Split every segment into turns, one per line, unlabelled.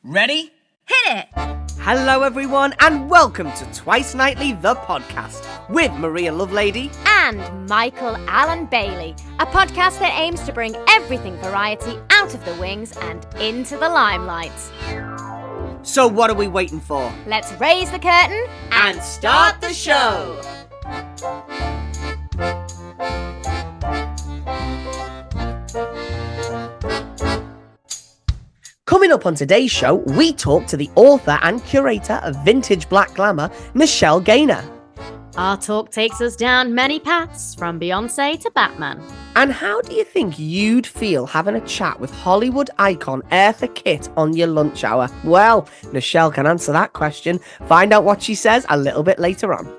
Ready?
Hit it!
Hello everyone and welcome to Twice Nightly the podcast with Maria Lovelady
And Michael Alan-Bailey, a podcast that aims to bring everything variety out of the wings and into the limelight.
So what are we waiting for?
Let's raise the curtain
And start the show! Coming up on today's show, we talk to the author and curator of Vintage Black Glamour, Nichelle Gainer.
Our talk takes us down many paths, from Beyoncé to Batman.
And how do you think you'd feel having a chat with Hollywood icon Eartha Kitt on your lunch hour? Well, Nichelle can answer that question. Find out what she says a little bit later on.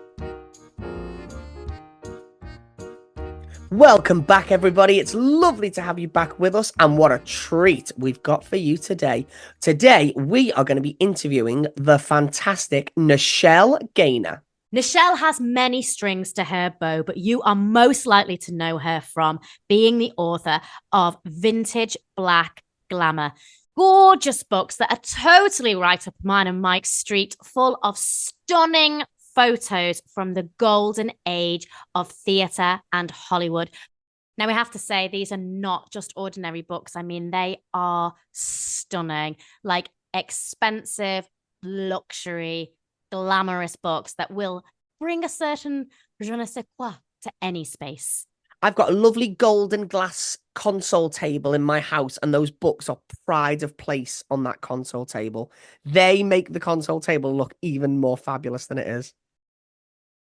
Welcome back, everybody. It's lovely to have you back with us, and what a treat we've got for you today. Today, we are going to be interviewing the fantastic Nichelle Gainer.
Nichelle has many strings to her bow, but you are most likely to know her from being the author of Vintage Black Glamour. Gorgeous books that are totally right up mine and Mike's street, full of stunning photos from the golden age of theatre and Hollywood. Now, we have to say these are not just ordinary books. I mean, they are stunning, like expensive, luxury, glamorous books that will bring a certain je ne sais quoi to any space.
I've got a lovely golden glass console table in my house, and those books are pride of place on that console table. They make the console table look even more fabulous than it is.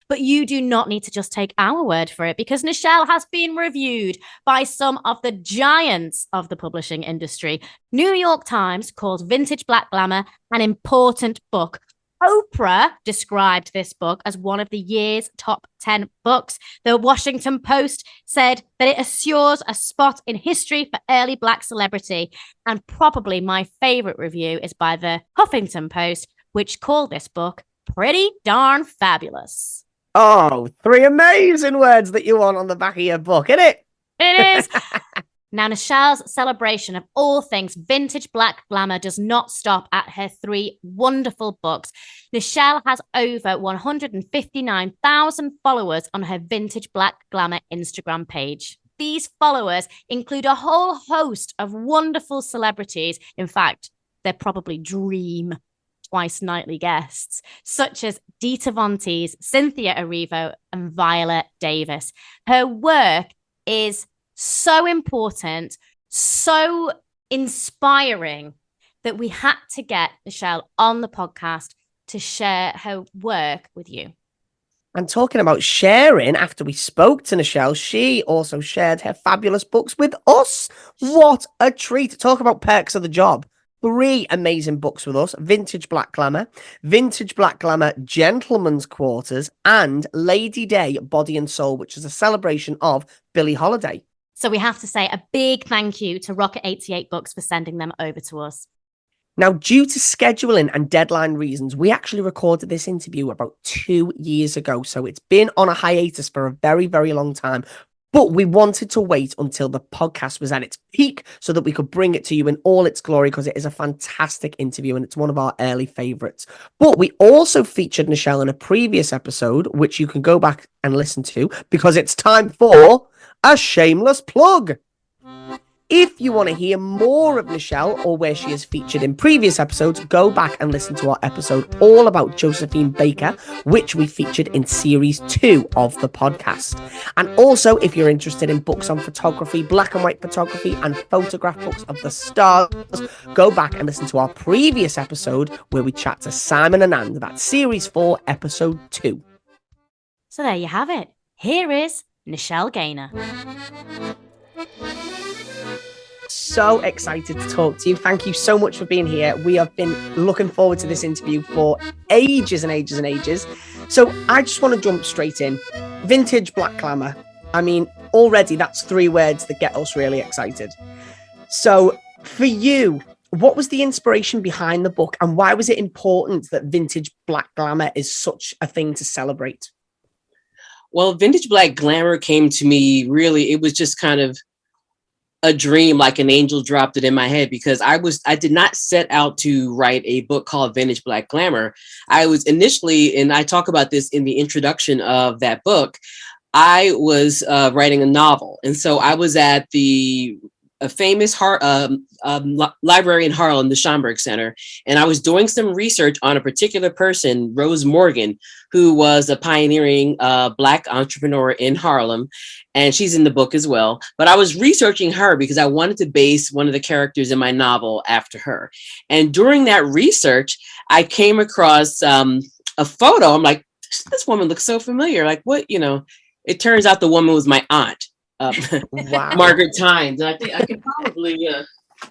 But you do not need to just take our word for it, because Nichelle has been reviewed by some of the giants of the publishing industry. New York Times calls Vintage Black Glamour an important book. Oprah described this book as one of the year's top 10 books. The Washington Post said that it assures a spot in history for early Black celebrity. And probably my favorite review is by the Huffington Post, which called this book pretty darn fabulous.
Oh, three amazing words that you want on the back of your book, isn't it?
It is. Now, Nichelle's celebration of all things Vintage Black Glamour does not stop at her three wonderful books. Nichelle has over 159,000 followers on her Vintage Black Glamour Instagram page. These followers include a whole host of wonderful celebrities. In fact, they're probably dream Twice Nightly guests, such as Dita Von Teese, Cynthia Erivo, and Viola Davis. Her work is so important, so inspiring, that we had to get Nichelle on the podcast to share her work with you.
And talking about sharing, after we spoke to Nichelle, she also shared her fabulous books with us. What a treat. Talk about perks of the job. Three amazing books with us: Vintage Black Glamour, Vintage Black Glamour Gentleman's Quarters, and Lady Day Body and Soul, which is a celebration of Billie Holiday.
So we have to say a big thank you to Rocket 88 Books for sending them over to us.
Now, due to scheduling and deadline reasons, we actually recorded this interview about 2 years ago. So it's been on a hiatus for a very, very long time. But we wanted to wait until the podcast was at its peak so that we could bring it to you in all its glory, because it is a fantastic interview and it's one of our early favorites. But we also featured Nichelle in a previous episode, which you can go back and listen to, because it's time for a shameless plug. If you want to hear more of Nichelle, or where she is featured in previous episodes, go back and listen to our episode all about Josephine Baker, which we featured in series 2 of the podcast. And also, if you're interested in books on photography, black and white photography, and photograph books of the stars, go back and listen to our previous episode where we chat to Simon and Anne. That's series 4, episode 2.
So there you have it. Here is Nichelle Gainer.
So excited to talk to you. Thank you so much for being here. We have been looking forward to this interview for ages and ages and ages. So I just want to jump straight in. Vintage Black Glamour. I mean, already that's 3 words that get us really excited. So for you, what was the inspiration behind the book, and why was it important that Vintage Black Glamour is such a thing to celebrate?
Well, Vintage Black Glamour came to me, really, it was just kind of
a dream, like an angel dropped it in my head, because I did not set out to write a book called Vintage Black Glamour. I was initially, and I talk about this in the introduction of that book, I was writing a novel. And so I was at a famous library in Harlem, the Schomburg Center, and I was doing some research on a particular person, Rose Morgan, who was a pioneering Black entrepreneur in Harlem, and she's in the book as well. But I was researching her because I wanted to base one of the characters in my novel after her. And during that research, I came across a photo. I'm like, this woman looks so familiar. Like, what, it turns out the woman was my aunt.
Wow.
Margaret Tynes. And I think I could probably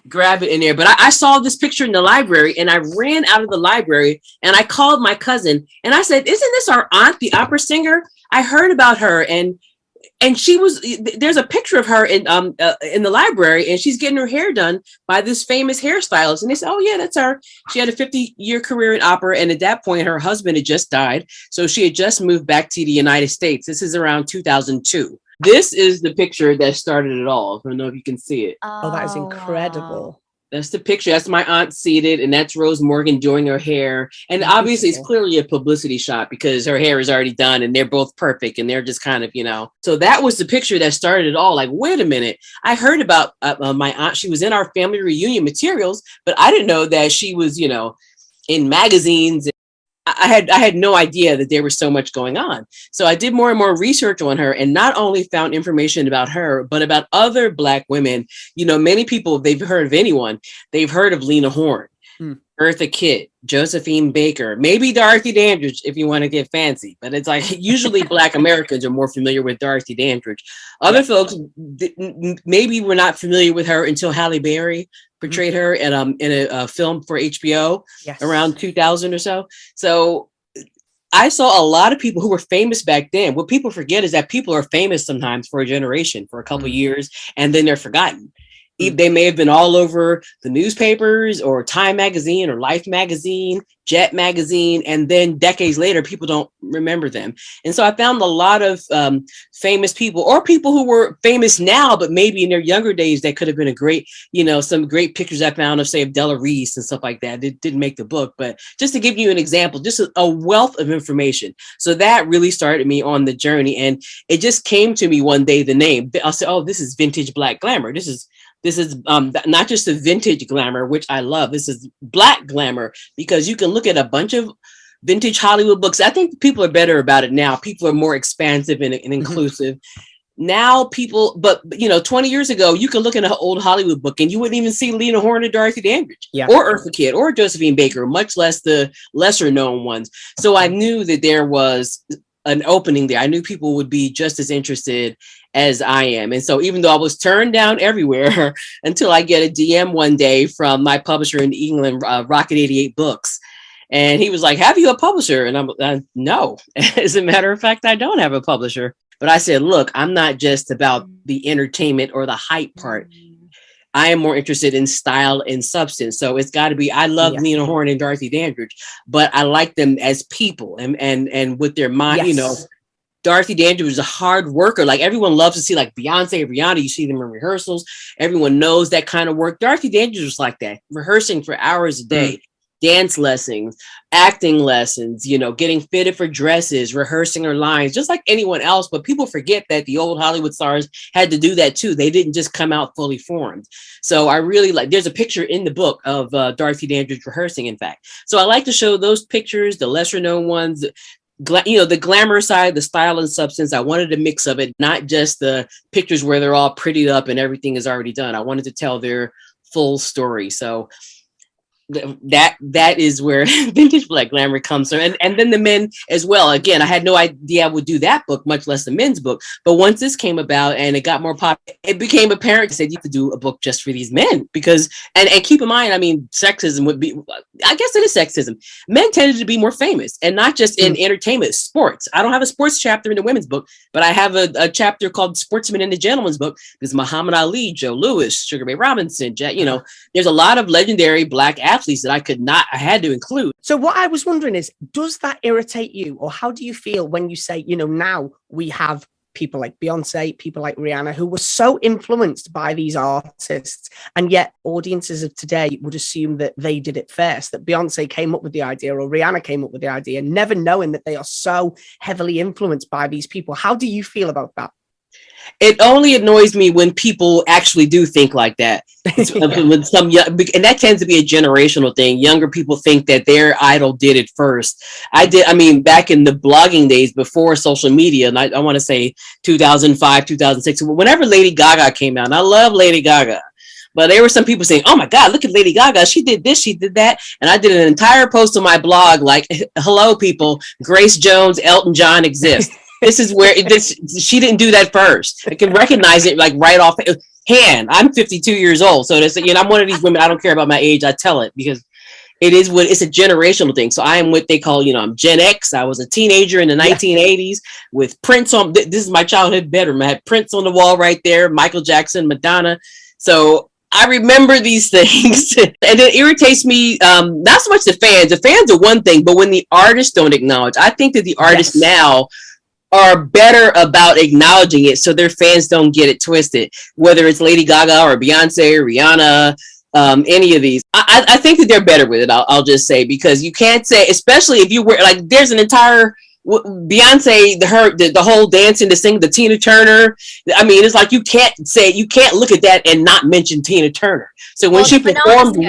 grab it in there. But I saw this picture in the library, and I ran out of the library and I called my cousin and I said, isn't this our aunt, the opera singer? I heard about her, and there's a picture of her in the library, and she's getting her hair done by this famous hairstylist. And they said, oh yeah, that's her. She had a 50-year career in opera, and at that point her husband had just died, so she had just moved back to the United States. This is around 2002. This is the picture that started it all. I don't know if you can see it.
Oh, that is incredible.
Wow.
That's the picture. That's my aunt seated, and that's Rose Morgan doing her hair. And obviously it's clearly a publicity shot because her hair is already done and they're both perfect, and they're just kind of, So that was the picture that started it all. Like, wait a minute. I heard about my aunt. She was in our family reunion materials, but I didn't know that she was, in magazines. I had no idea that there was so much going on. So I did more and more research on her, and not only found information about her, but about other Black women. Many people, if they've heard of anyone, they've heard of Lena Horne, Eartha Kitt, Josephine Baker, maybe Dorothy Dandridge if you want to get fancy. But it's like usually Black Americans are more familiar with Dorothy Dandridge. Other folks maybe were not familiar with her until Halle Berry portrayed her in a film for HBO around 2000 or so. So I saw a lot of people who were famous back then. What people forget is that people are famous sometimes for a generation, for a couple of years, and then they're forgotten. They may have been all over the newspapers or Time magazine or Life magazine, Jet magazine, and then decades later, people don't remember them. And so I found a lot of famous people, or people who were famous now, but maybe in their younger days, that could have been a great, some great pictures I found of, say, of Della Reese and stuff like that. It didn't make the book, but just to give you an example, just a wealth of information. So that really started me on the journey. And it just came to me one day, the name. I'll say, oh, this is Vintage Black Glamour. This is not just a vintage glamour, which I love. This is Black glamour, because you can look at a bunch of vintage Hollywood books. I think people are better about it now. People are more expansive and inclusive. Now people, but 20 years ago, you could look at an old Hollywood book and you wouldn't even see Lena Horne or Dorothy Dandridge or Eartha Kitt or Josephine Baker, much less the lesser known ones. So I knew that there was an opening there. I knew people would be just as interested as I am. And so even though I was turned down everywhere until I get a DM one day from my publisher in England, Rocket 88 Books. And he was like, have you a publisher? And I'm no, as a matter of fact, I don't have a publisher. But I said, look, I'm not just about the entertainment or the hype part. I am more interested in style and substance. So it's got to be, I love Lena Horne and Dorothy Dandridge, but I like them as people and with their mind, Dorothy Dandridge was a hard worker. Like everyone loves to see like Beyonce or Rihanna. You see them in rehearsals. Everyone knows that kind of work. Dorothy Dandridge was like that, rehearsing for hours a day, dance lessons, acting lessons, getting fitted for dresses, rehearsing her lines, just like anyone else. But people forget that the old Hollywood stars had to do that too. They didn't just come out fully formed. So I really there's a picture in the book of Dorothy Dandridge rehearsing, in fact. So I like to show those pictures, the lesser known ones, the glamour side, the style and substance. I wanted a mix of it, not just the pictures where they're all prettied up and everything is already done. I wanted to tell their full story. So that is where Vintage Black Glamour comes from. And then the men as well. Again, I had no idea I would do that book, much less the men's book. But once this came about and it got more popular, it became apparent. I said, you have to do a book just for these men, because, and keep in mind, I mean, sexism would be, I guess it is sexism. Men tended to be more famous, and not just in entertainment, sports. I don't have a sports chapter in the women's book, but I have a chapter called Sportsman in the Gentleman's Book. There's Muhammad Ali, Joe Louis, Sugar Ray Robinson, there's a lot of legendary Black athletes that I had to include.
So what I was wondering is, does that irritate you, or how do you feel when you say, now we have people like Beyonce, people like Rihanna, who were so influenced by these artists. And yet audiences of today would assume that they did it first, that Beyonce came up with the idea or Rihanna came up with the idea, never knowing that they are so heavily influenced by these people. How do you feel about that?
It only annoys me when people actually do think like that. With some young, and that tends to be a generational thing. Younger people think that their idol did it first. I mean, back in the blogging days before social media, and I want to say 2005, 2006, whenever Lady Gaga came out, and I love Lady Gaga. But there were some people saying, oh my God, look at Lady Gaga. She did this, she did that. And I did an entire post on my blog like, hello, people, Grace Jones, Elton John exist. This is where she didn't do that first. I can recognize it like right off hand. I'm 52 years old. So that's, I'm one of these women. I don't care about my age. I tell it because it's a generational thing. So I am what they call, I'm Gen X. I was a teenager in the 1980s with Prince on. This is my childhood bedroom. I had Prince on the wall right there, Michael Jackson, Madonna. So I remember these things, and it irritates me. Not so much the fans. The fans are one thing, but when the artists don't acknowledge, I think that the artists now are better about acknowledging it so their fans don't get it twisted, whether it's Lady Gaga or Beyonce or Rihanna, any of these. I think that they're better with it, I'll just say, because you can't say, especially if you were like, there's an entire Beyonce, the whole dancing to sing the Tina Turner. I mean, it's like you can't look at that and not mention Tina Turner. So when she performed,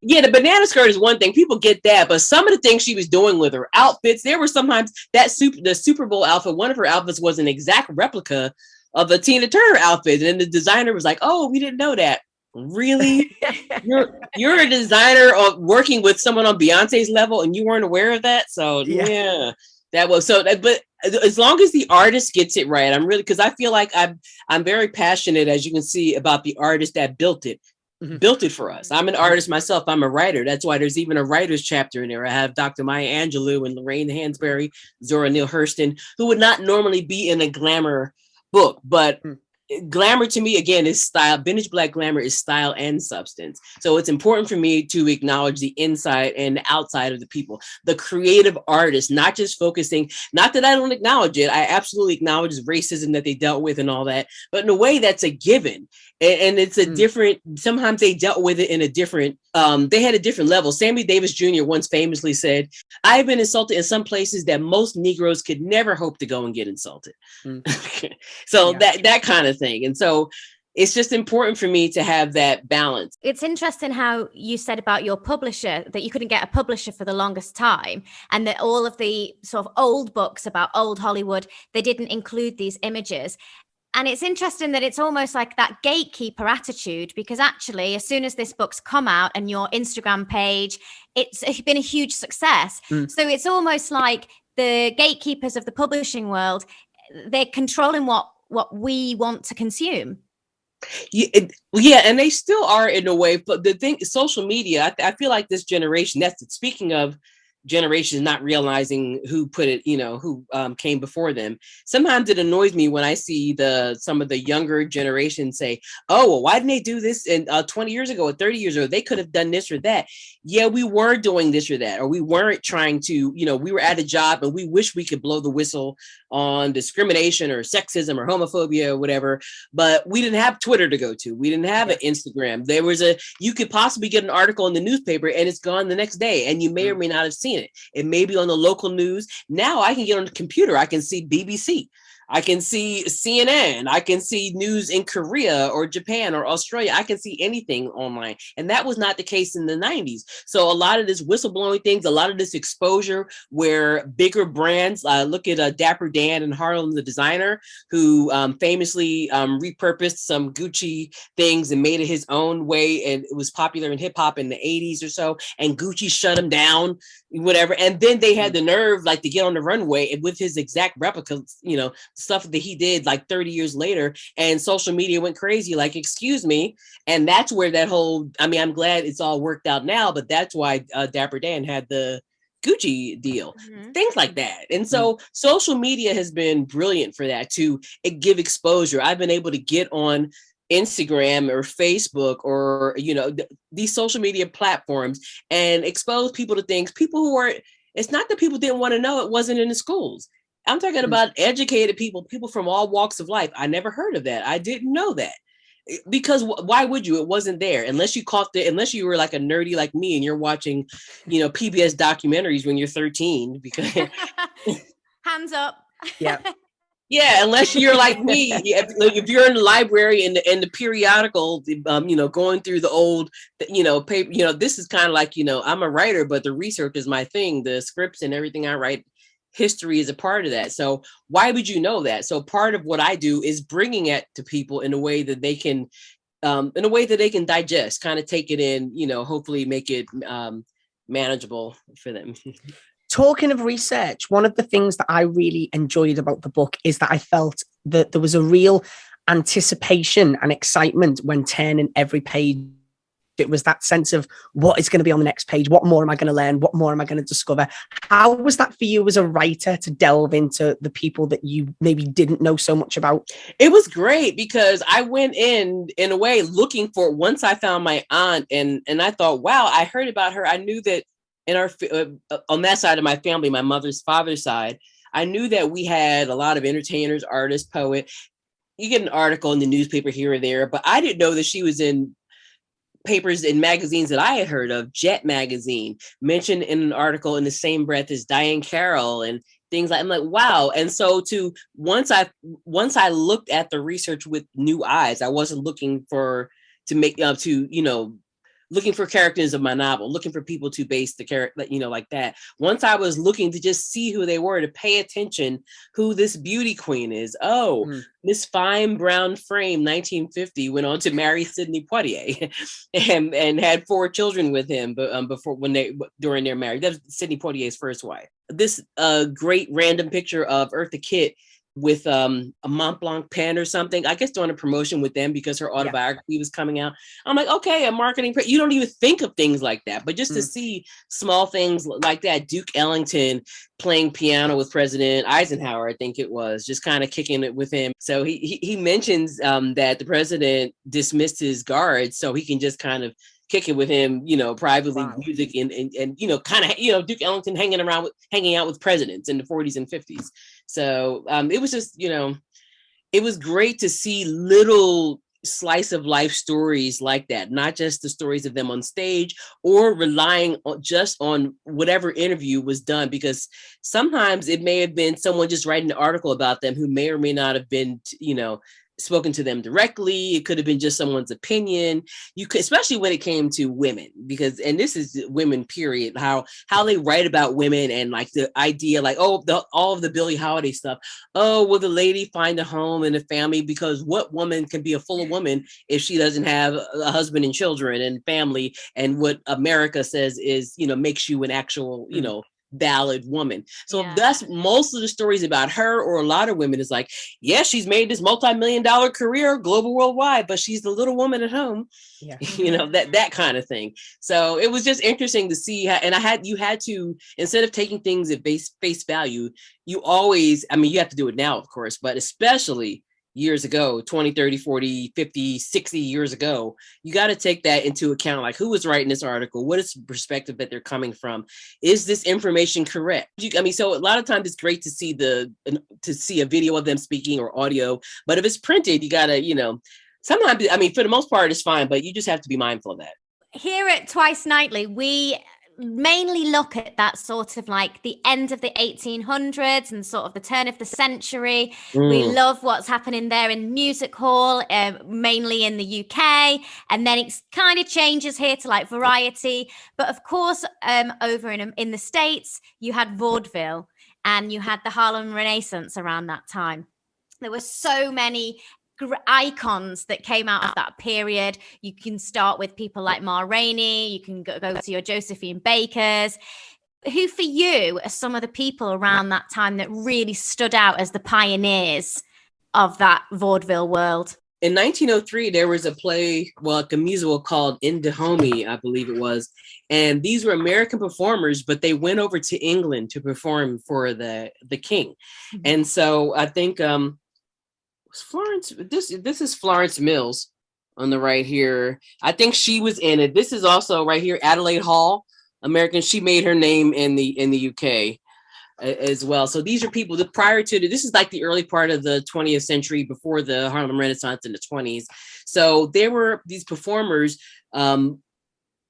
the banana skirt is one thing. People get that, but some of the things she was doing with her outfits, there were sometimes the Super Bowl outfit. One of her outfits was an exact replica of the Tina Turner outfit, and the designer was like, "Oh, we didn't know that." Really? You're a designer working with someone on Beyonce's level, and you weren't aware of that? So yeah. That was so. But as long as the artist gets it right, I'm really, because I feel like I'm very passionate, as you can see, about the artist that built it. Built it for us. I'm an artist myself. I'm a writer. That's why there's even a writer's chapter in there. I have Dr. Maya Angelou and Lorraine Hansberry, Zora Neale Hurston, who would not normally be in a glamour book, but glamour to me, again, is style. Vintage Black Glamour is style and substance. So it's important for me to acknowledge the inside and the outside of the people, the creative artists, not just focusing, not that I don't acknowledge it. I absolutely acknowledge racism that they dealt with and all that, but in a way that's a given. And it's a different, sometimes they dealt with it in a different, they had a different level. Sammy Davis Jr. once famously said, I've been insulted in some places that most Negroes could never hope to go and get insulted. So that kind of thing. And so it's just important for me to have that balance.
It's interesting how you said about your publisher, that you couldn't get a publisher for the longest time, and that all of the sort of old books about old Hollywood, they didn't include these images. And it's interesting that it's almost like that gatekeeper attitude, because actually, as soon as this book's come out and your Instagram page, it's been a huge success. So it's almost like the gatekeepers of the publishing world, they're controlling what we want to consume.
Yeah, and they still are in a way. But the thing, social media, I feel like this generation, speaking of generations not realizing who put it, who came before them. Sometimes it annoys me when I see some of the younger generation say, oh, well, why didn't they do this 20 years ago or 30 years ago? They could have done this or that. Yeah, we were doing this or that, or we weren't trying to, we were at a job and we wish we could blow the whistle on discrimination or sexism or homophobia or whatever, but we didn't have Twitter to go to. We didn't have an Instagram. You could possibly get an article in the newspaper and it's gone the next day, and you may or may not have seen it. It may be on the local news. Now I can get on the computer. I can see BBC. I can see CNN. I can see news in Korea or Japan or Australia. I can see anything online. And that was not the case in the 90s. So a lot of this whistleblowing things, a lot of this exposure where bigger brands, look at Dapper Dan and Harlem, the designer, who famously repurposed some Gucci things and made it his own way. And it was popular in hip hop in the 80s or so. And Gucci shut him down, whatever. And then they had the nerve to get on the runway with his exact replica, stuff that he did 30 years later, and social media went crazy, excuse me. And that's where that whole, I'm glad it's all worked out now, but that's why Dapper Dan had the Gucci deal, things like that. And so social media has been brilliant for that, to give exposure. I've been able to get on Instagram or Facebook or, these social media platforms and expose people to things, people who are, it's not that people didn't want to know, it wasn't in the schools. I'm talking about educated people, people from all walks of life. I never heard of that. I didn't know that. Because why would you? It wasn't there unless you were like a nerdy like me and you're watching, PBS documentaries when you're 13. Because
hands up.
Yeah.
Yeah, unless you're like me, if you're in the library and the periodical, going through the old, paper, this is kind of like, I'm a writer, but the research is my thing. The scripts and everything I write, history is a part of that. So why would you know that? So part of what I do is bringing it to people in a way that they can, digest, kind of take it in, hopefully make it manageable for them.
Talking of research, one of the things that I really enjoyed about the book is that I felt that there was a real anticipation and excitement when turning every page. It was that sense of what is going to be on the next page. What more am I going to learn? What more am I going to discover? How was that for you as a writer to delve into the people that you maybe didn't know so much about?
It was great because I went in a way looking for, once I found my aunt and I thought, wow, I heard about her. I knew that in our on that side of my family, my mother's father's side, I knew that we had a lot of entertainers, artists, poets. You get an article in the newspaper here or there, but I didn't know that she was in papers and magazines that I had heard of. Jet magazine mentioned in an article in the same breath as Diane Carroll and things like. I'm like, wow. And so once I looked at the research with new eyes, I wasn't looking looking for characters of my novel, looking for people to base the character, like that. Once I was looking to just see who they were, to pay attention who this beauty queen is. This fine brown frame, 1950, went on to marry Sidney Poitier and had 4 children with him during their marriage. That was Sidney Poitier's first wife. This great random picture of Eartha Kitt with a Mont Blanc pen or something, I guess doing a promotion with them because her autobiography was coming out. I'm like, okay, a marketing, you don't even think of things like that, but just to see small things like that, Duke Ellington playing piano with President Eisenhower, I think it was, just kind of kicking it with him. So he mentions that the president dismissed his guards so he can just kind of kick it with him, privately. Wow. Music and kind of, Duke Ellington hanging out with presidents in the 40s and 50s. So it was just, it was great to see little slice of life stories like that, not just the stories of them on stage or relying just on whatever interview was done, because sometimes it may have been someone just writing an article about them who may or may not have been, spoken to them directly. It could have been just someone's opinion. You could, especially when it came to women, and this is women, period, how they write about women and like the idea, like, all of the Billie Holiday stuff. Oh, will the lady find a home and a family? Because what woman can be a full woman if she doesn't have a husband and children and family? And what America says is, makes you an actual, valid woman. So that's most of the stories about her, or a lot of women, is like, yeah, she's made this multi-million-dollar career global worldwide, but she's the little woman at home. Yeah. that kind of thing. So it was just interesting to see how, and you had to, instead of taking things at face value, you always, you have to do it now, of course, but especially years ago, 20, 30, 40, 50, 60 years ago, you got to take that into account. Like, who was writing this article? What is the perspective that they're coming from? Is this information correct? So a lot of times it's great to see a video of them speaking or audio, but if it's printed, you got to, sometimes, for the most part, it's fine, but you just have to be mindful of that.
Here at Twice Nightly, we mainly look at that sort of like the end of the 1800s and sort of the turn of the century. We love what's happening there in music hall, mainly in the UK, and then it kind of changes here to like variety. But of course, over in the States, you had vaudeville and you had the Harlem Renaissance around that time. There were so many icons that came out of that period. You can start with people like Ma Rainey. You can go to your Josephine Bakers. Who for you are some of the people around that time that really stood out as the pioneers of that vaudeville world?
In 1903, there was a play, like a musical called In Dahomey, I believe it was. And these were American performers, but they went over to England to perform for the king. Mm-hmm. And so I think Florence, this is Florence Mills on the right here. I think she was in it. This is also right here, Adelaide Hall, American. She made her name in the UK. as well. So these are people that prior to this is like the early part of the 20th century, before the Harlem Renaissance in the 20s. So there were these performers,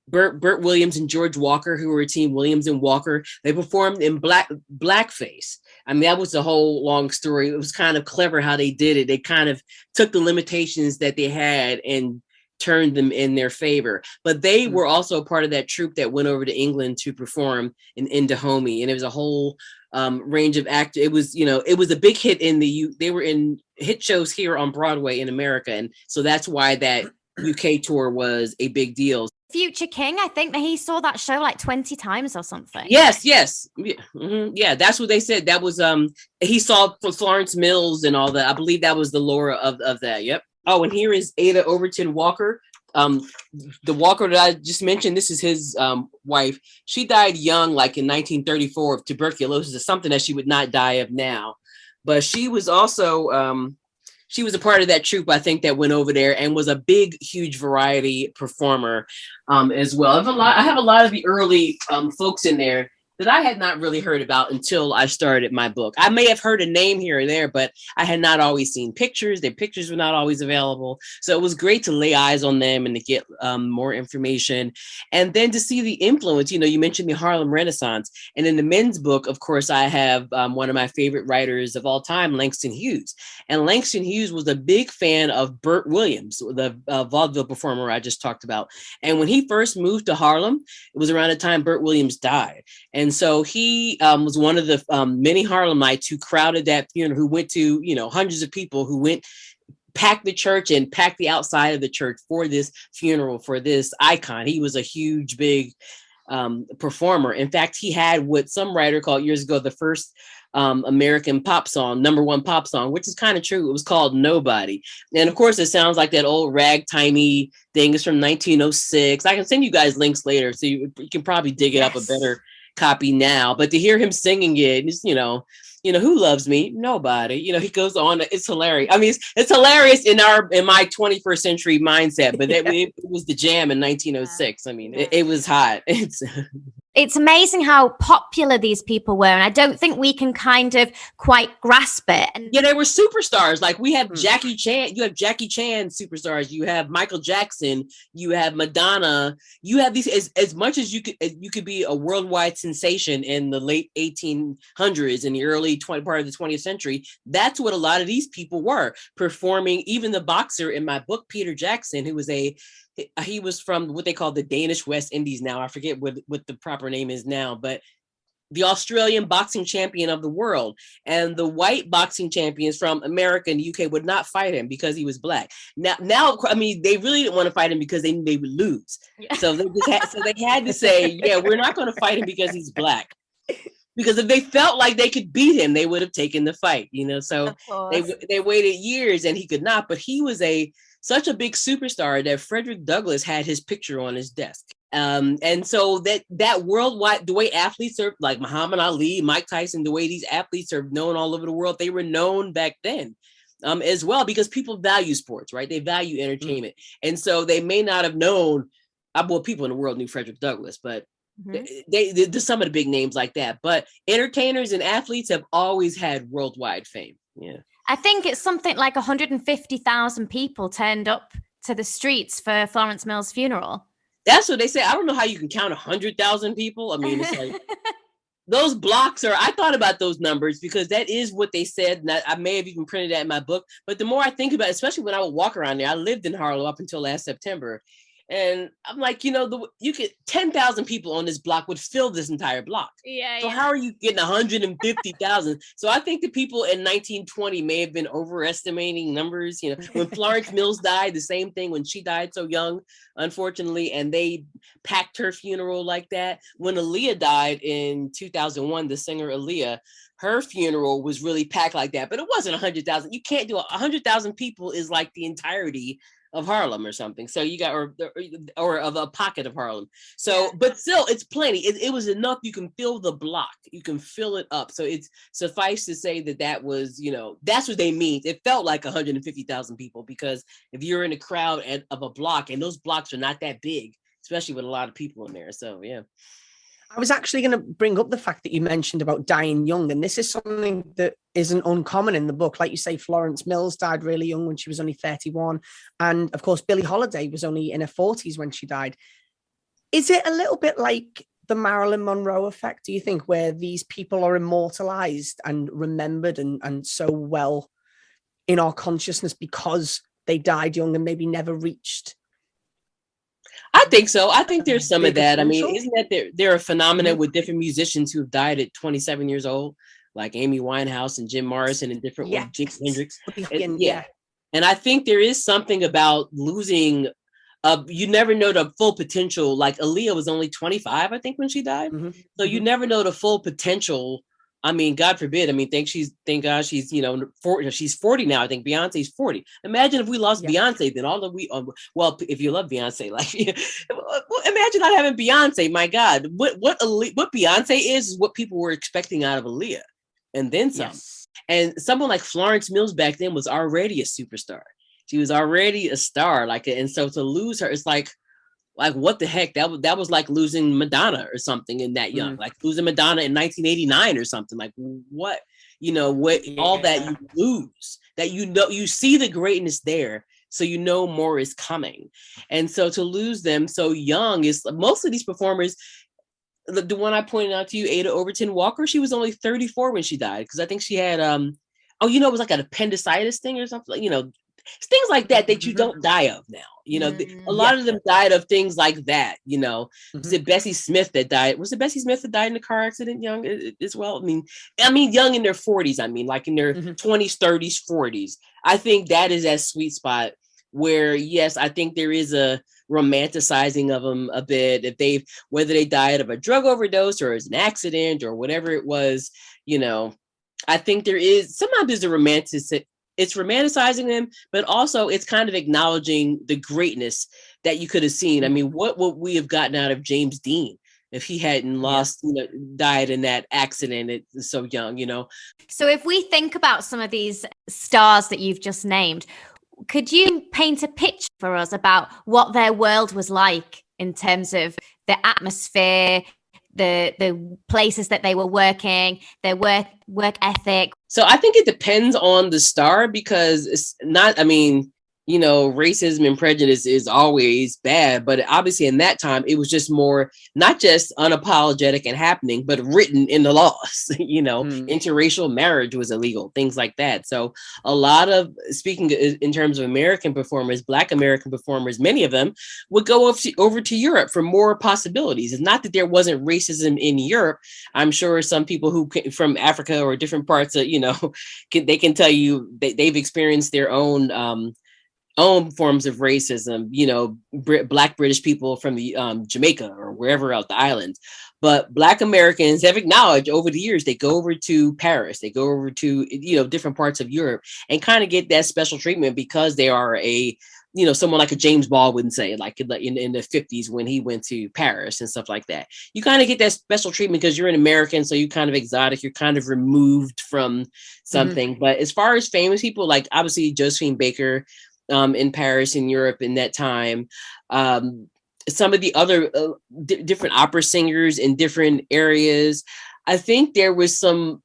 Burt Williams and George Walker, who were Team Williams and Walker. They performed in blackface. I mean, that was a whole long story. It was kind of clever how they did it. They kind of took the limitations that they had and turned them in their favor. But they were also part of that troupe that went over to England to perform in Dahomey, and it was a whole range of actors. It was, it was a big hit they were in hit shows here on Broadway in America, and so that's why that UK tour was a big deal.
Future King, I think that he saw that show like 20 times or something.
Yes. Yeah, yeah, that's what they said. That was he saw Florence Mills and all that. I believe that was the lore of that. Yep. Oh, and here is Ada Overton Walker. The Walker that I just mentioned, this is his wife. She died young, like in 1934, of tuberculosis, or something that she would not die of now. But she was also she was a part of that troupe, I think, that went over there and was a big, huge variety performer as well. I have a lot of the early folks in there that I had not really heard about until I started my book. I may have heard a name here or there, but I had not always seen pictures. Their pictures were not always available. So it was great to lay eyes on them and to get more information. And then to see the influence, you mentioned the Harlem Renaissance. And in the men's book, of course, I have one of my favorite writers of all time, Langston Hughes. And Langston Hughes was a big fan of Burt Williams, the vaudeville performer I just talked about. And when he first moved to Harlem, it was around the time Burt Williams died. And so he was one of the many Harlemites who crowded that funeral, who went to, hundreds of people who went, packed the church and packed the outside of the church for this funeral, for this icon. He was a huge, big performer. In fact, he had what some writer called years ago the first American pop song, #1 pop song, which is kind of true. It was called Nobody. And of course, it sounds like that old ragtimey thing. It's from 1906. I can send you guys links later, so you can probably dig it up a better copy now. But to hear him singing it, it's, who loves me? Nobody. He goes on. It's hilarious. I mean, it's hilarious in my 21st century mindset, but it was the jam in 1906. I mean, it was hot.
It's amazing how popular these people were, and I don't think we can kind of quite grasp it. And
yeah, they were superstars. Like we have Jackie Chan. You have Jackie Chan superstars. You have Michael Jackson. You have Madonna. You have these as much as you could be a worldwide sensation in the late 1800s and the early part of the 20th century. That's what a lot of these people were performing. Even the boxer in my book, Peter Jackson, who was he was from what they call the Danish West Indies now. I forget what the proper name is now, but the Australian boxing champion of the world. And the white boxing champions from America and the UK would not fight him because he was black. Now, I mean, they really didn't want to fight him because they knew they would lose. Yeah. So they had to say, yeah, we're not going to fight him because he's black. Because if they felt like they could beat him, they would have taken the fight, So they waited years and he could not. But he was such a big superstar that Frederick Douglass had his picture on his desk. And so that worldwide, the way athletes are like Muhammad Ali, Mike Tyson, the way these athletes are known all over the world, they were known back then as well, because people value sports, right? They value entertainment. And so they may not have known, people in the world knew Frederick Douglass, but there's some of the big names like that. But entertainers and athletes have always had worldwide fame. Yeah.
I think it's something like 150,000 people turned up to the streets for Florence Mill's funeral.
That's what they say. I don't know how you can count 100,000 people. I mean, it's like those blocks I thought about those numbers because that is what they said. And I may have even printed that in my book. But the more I think about it, especially when I would walk around there, I lived in Harlem up until last September. And I'm like, you could 10,000 people on this block would fill this entire block.
Yeah.
So how are you getting 150,000? So I think the people in 1920 may have been overestimating numbers. When Florence Mills died, the same thing when she died so young, unfortunately, and they packed her funeral like that. When Aaliyah died in 2001, the singer Aaliyah, her funeral was really packed like that, but it wasn't 100,000. You can't do 100,000 people is like the entirety of Harlem or something. So you got, or of a pocket of Harlem. So, but still it's plenty. It was enough. You can fill the block. You can fill it up. So it's suffice to say that was, that's what they mean. It felt like 150,000 people because if you're in a crowd of a block and those blocks are not that big, especially with a lot of people in there. So, yeah.
I was actually going to bring up the fact that you mentioned about dying young, and this is something that isn't uncommon in the book. Like you say, Florence Mills died really young when she was only 31. And of course, Billie Holiday was only in her 40s when she died. Is it a little bit like the Marilyn Monroe effect, do you think, where these people are immortalized and remembered and so well in our consciousness because they died young and maybe never reached?
I think so. I think there's some of that.
Potential?
I mean, isn't that there are phenomena with different musicians who have died at 27 years old, like Amy Winehouse and Jim Morrison and different ones, Jimi Hendrix.
Yeah.
And I think there is something about losing, you never know the full potential. Like Aaliyah was only 25, I think, when she died. So you never know the full potential. I mean, God forbid. I mean, thank God she's, 40, she's 40 now. I think Beyonce's 40. Imagine if we lost Beyonce, then all of well, if you love Beyonce, like, imagine not having Beyonce. My God, what Beyonce is what people were expecting out of Aaliyah, and then some. Yes. And someone like Florence Mills back then was already a superstar. She was already a star, and so to lose her, it's like what the heck? That was like losing Madonna or something in that young, like losing Madonna in 1989 or something. Like what all that you lose, that you see the greatness there, so more is coming, and so to lose them so young is most of these performers. The one I pointed out to you, Ada Overton Walker, she was only 34 when she died because I think she had it was like an appendicitis thing or something, things like that you don't die of now. A lot of them died of things like that. Was it Bessie Smith that died? Was it Bessie Smith that died in a car accident young as well? I mean, young in their 40s. I mean, like in their 20s, 30s, 40s. I think that is that sweet spot where, yes, I think there is a romanticizing of them a bit. If whether they died of a drug overdose or as an accident or whatever it was, I think sometimes there's a romantic. It's romanticizing them, but also it's kind of acknowledging the greatness that you could have seen. I mean, what would we have gotten out of James Dean if he hadn't died in that accident so young,
So if we think about some of these stars that you've just named, could you paint a picture for us about what their world was like in terms of the atmosphere, the places that they were working, their work ethic?
So I think it depends on the star because it's not, racism and prejudice is always bad, but obviously in that time, it was just more, not just unapologetic and happening, but written in the laws, interracial marriage was illegal, things like that. So a lot of, speaking in terms of American performers, Black American performers, many of them would go over to Europe for more possibilities. It's not that there wasn't racism in Europe. I'm sure some people who came from Africa or different parts of, they can tell you they've experienced their own forms of racism, Black British people from the Jamaica or wherever else, the islands. But Black Americans have acknowledged over the years, they go over to Paris, they go over to, different parts of Europe and kind of get that special treatment because they are someone like a James Baldwin, say, like in the 50s when he went to Paris and stuff like that. You kind of get that special treatment because you're an American, so you're kind of exotic, you're kind of removed from something. But as far as famous people, like obviously Josephine Baker, in Paris, in Europe, in that time. Some of the other different opera singers in different areas. I think there were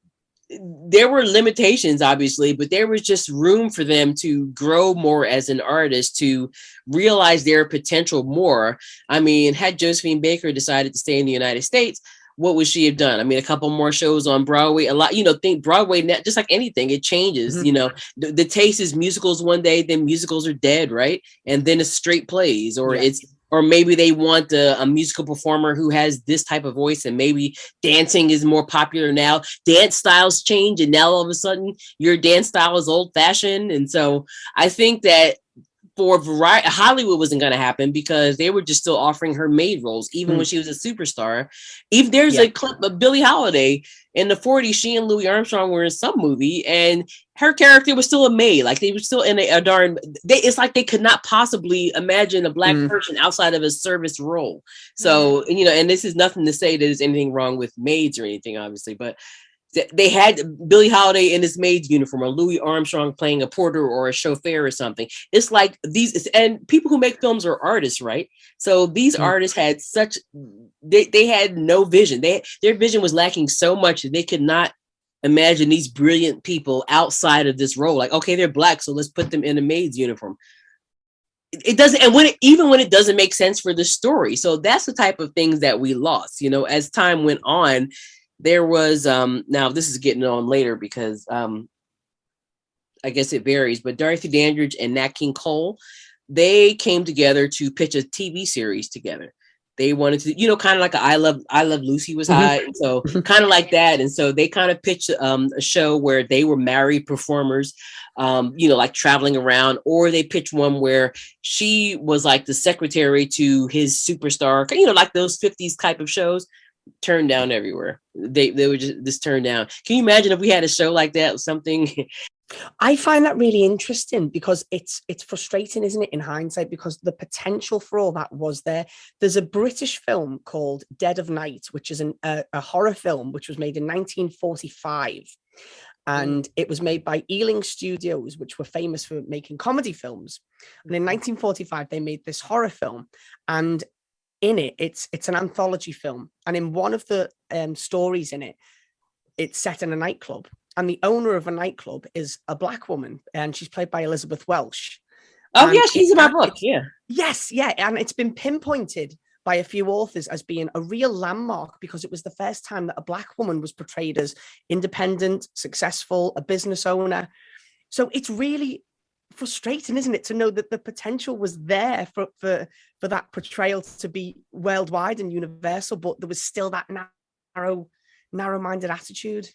limitations, obviously, but there was just room for them to grow more as an artist, to realize their potential more. I mean, had Josephine Baker decided to stay in the United States, what would she have done? I mean, a couple more shows on Broadway, a lot, think Broadway, just like anything, it changes, the taste is musicals one day, then musicals are dead, right? And then it's straight plays, or maybe they want a musical performer who has this type of voice, and maybe dancing is more popular now. Dance styles change, and now all of a sudden your dance style is old fashioned. And so I think that for variety, Hollywood wasn't going to happen because they were just still offering her maid roles, even when she was a superstar. Even there's a clip of Billie Holiday in the 40s. She and Louis Armstrong were in some movie, and her character was still a maid. Like they were still in a darn. It's like they could not possibly imagine a Black person outside of a service role. So and this is nothing to say that there's anything wrong with maids or anything, obviously, but They had Billie Holiday in his maid's uniform, or Louis Armstrong playing a porter or a chauffeur or something. It's like these, and people who make films are artists, right? So these artists had they had no vision. Their vision was lacking so much that they could not imagine these brilliant people outside of this role. Like, okay, they're Black, so let's put them in a maid's uniform. It doesn't, and even when it doesn't make sense for the story. So that's the type of things that we lost, as time went on. There was, now this is getting on later because I guess it varies, but Dorothy Dandridge and Nat King Cole, they came together to pitch a TV series together. They wanted to, kind of like I Love Lucy was hot. So kind of like that. And so they kind of pitched a show where they were married performers, like traveling around, or they pitched one where she was like the secretary to his superstar, like those 50s type of shows. Turned down everywhere. They were just turned down. Can you imagine if we had a show like that, something?
I find that really interesting because it's frustrating, isn't it, in hindsight, because the potential for all that was there. There's a British film called Dead of Night, which is a horror film, which was made in 1945. And it was made by Ealing Studios, which were famous for making comedy films. And in 1945, they made this horror film. And in it, it's an anthology film. And in one of the stories in it, it's set in a nightclub. And the owner of a nightclub is a Black woman, and she's played by Elizabeth Welch.
Oh, yeah, she's in my book, yeah.
Yes, yeah, and it's been pinpointed by a few authors as being a real landmark because it was the first time that a Black woman was portrayed as independent, successful, a business owner. So it's really frustrating, isn't it, to know that the potential was there for that portrayal to be worldwide and universal, but there was still that narrow-minded attitude.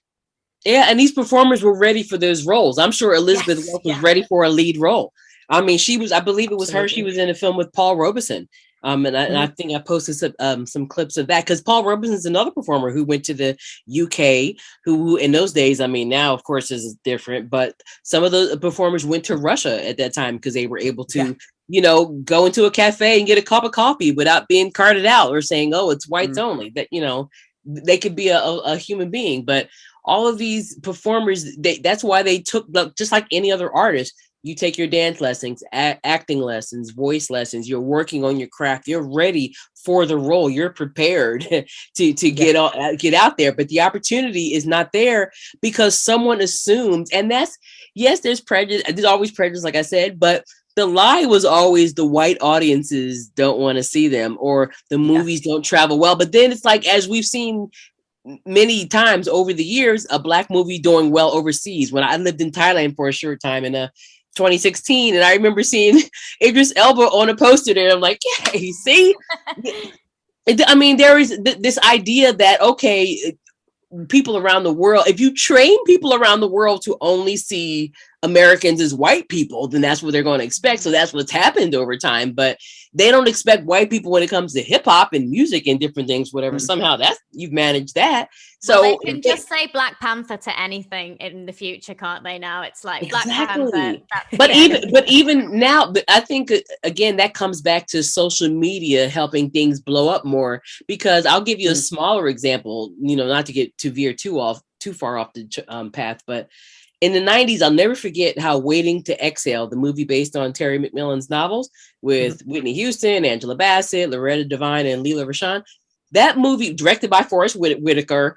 Yeah, and these performers were ready for those roles. I'm sure Elizabeth Welch was ready for a lead role. I mean, I believe it was her. She was in a film with Paul Robeson. And I think I posted some clips of that because Paul Robeson is another performer who went to the UK, who in those days, I mean, now, of course, is different, but some of the performers went to Russia at that time because they were able to, go into a cafe and get a cup of coffee without being carted out or saying, oh, it's whites only. That, they could be a human being. But all of these performers, that's why they took, just like any other artist, you take your dance lessons, acting lessons, voice lessons, you're working on your craft, you're ready for the role, you're prepared to get out there. But the opportunity is not there because someone assumed, and there's prejudice, there's always prejudice, like I said, but the lie was always the white audiences don't want to see them or the movies don't travel well. But then it's like, as we've seen many times over the years, a Black movie doing well overseas. When I lived in Thailand for a short time in 2016, and I remember seeing Idris Elba on a poster there. I'm like, yeah, you see? I mean, there is this idea that, okay, people around the world, if you train people around the world to only see Americans as white people, then that's what they're going to expect. So that's what's happened over time. But they don't expect white people when it comes to hip hop and music and different things, whatever. Somehow you've managed that. So
they can just say Black Panther to anything in the future, can't they? Now it's like Black Panther.
But even now, I think again that comes back to social media helping things blow up more. Because I'll give you a smaller example. Not to get too far off the path, but in the 90s, I'll never forget how Waiting to Exhale, the movie based on Terry McMillan's novels with Whitney Houston, Angela Bassett, Loretta Devine, and Leela Rashawn. That movie, directed by Forrest Whitaker,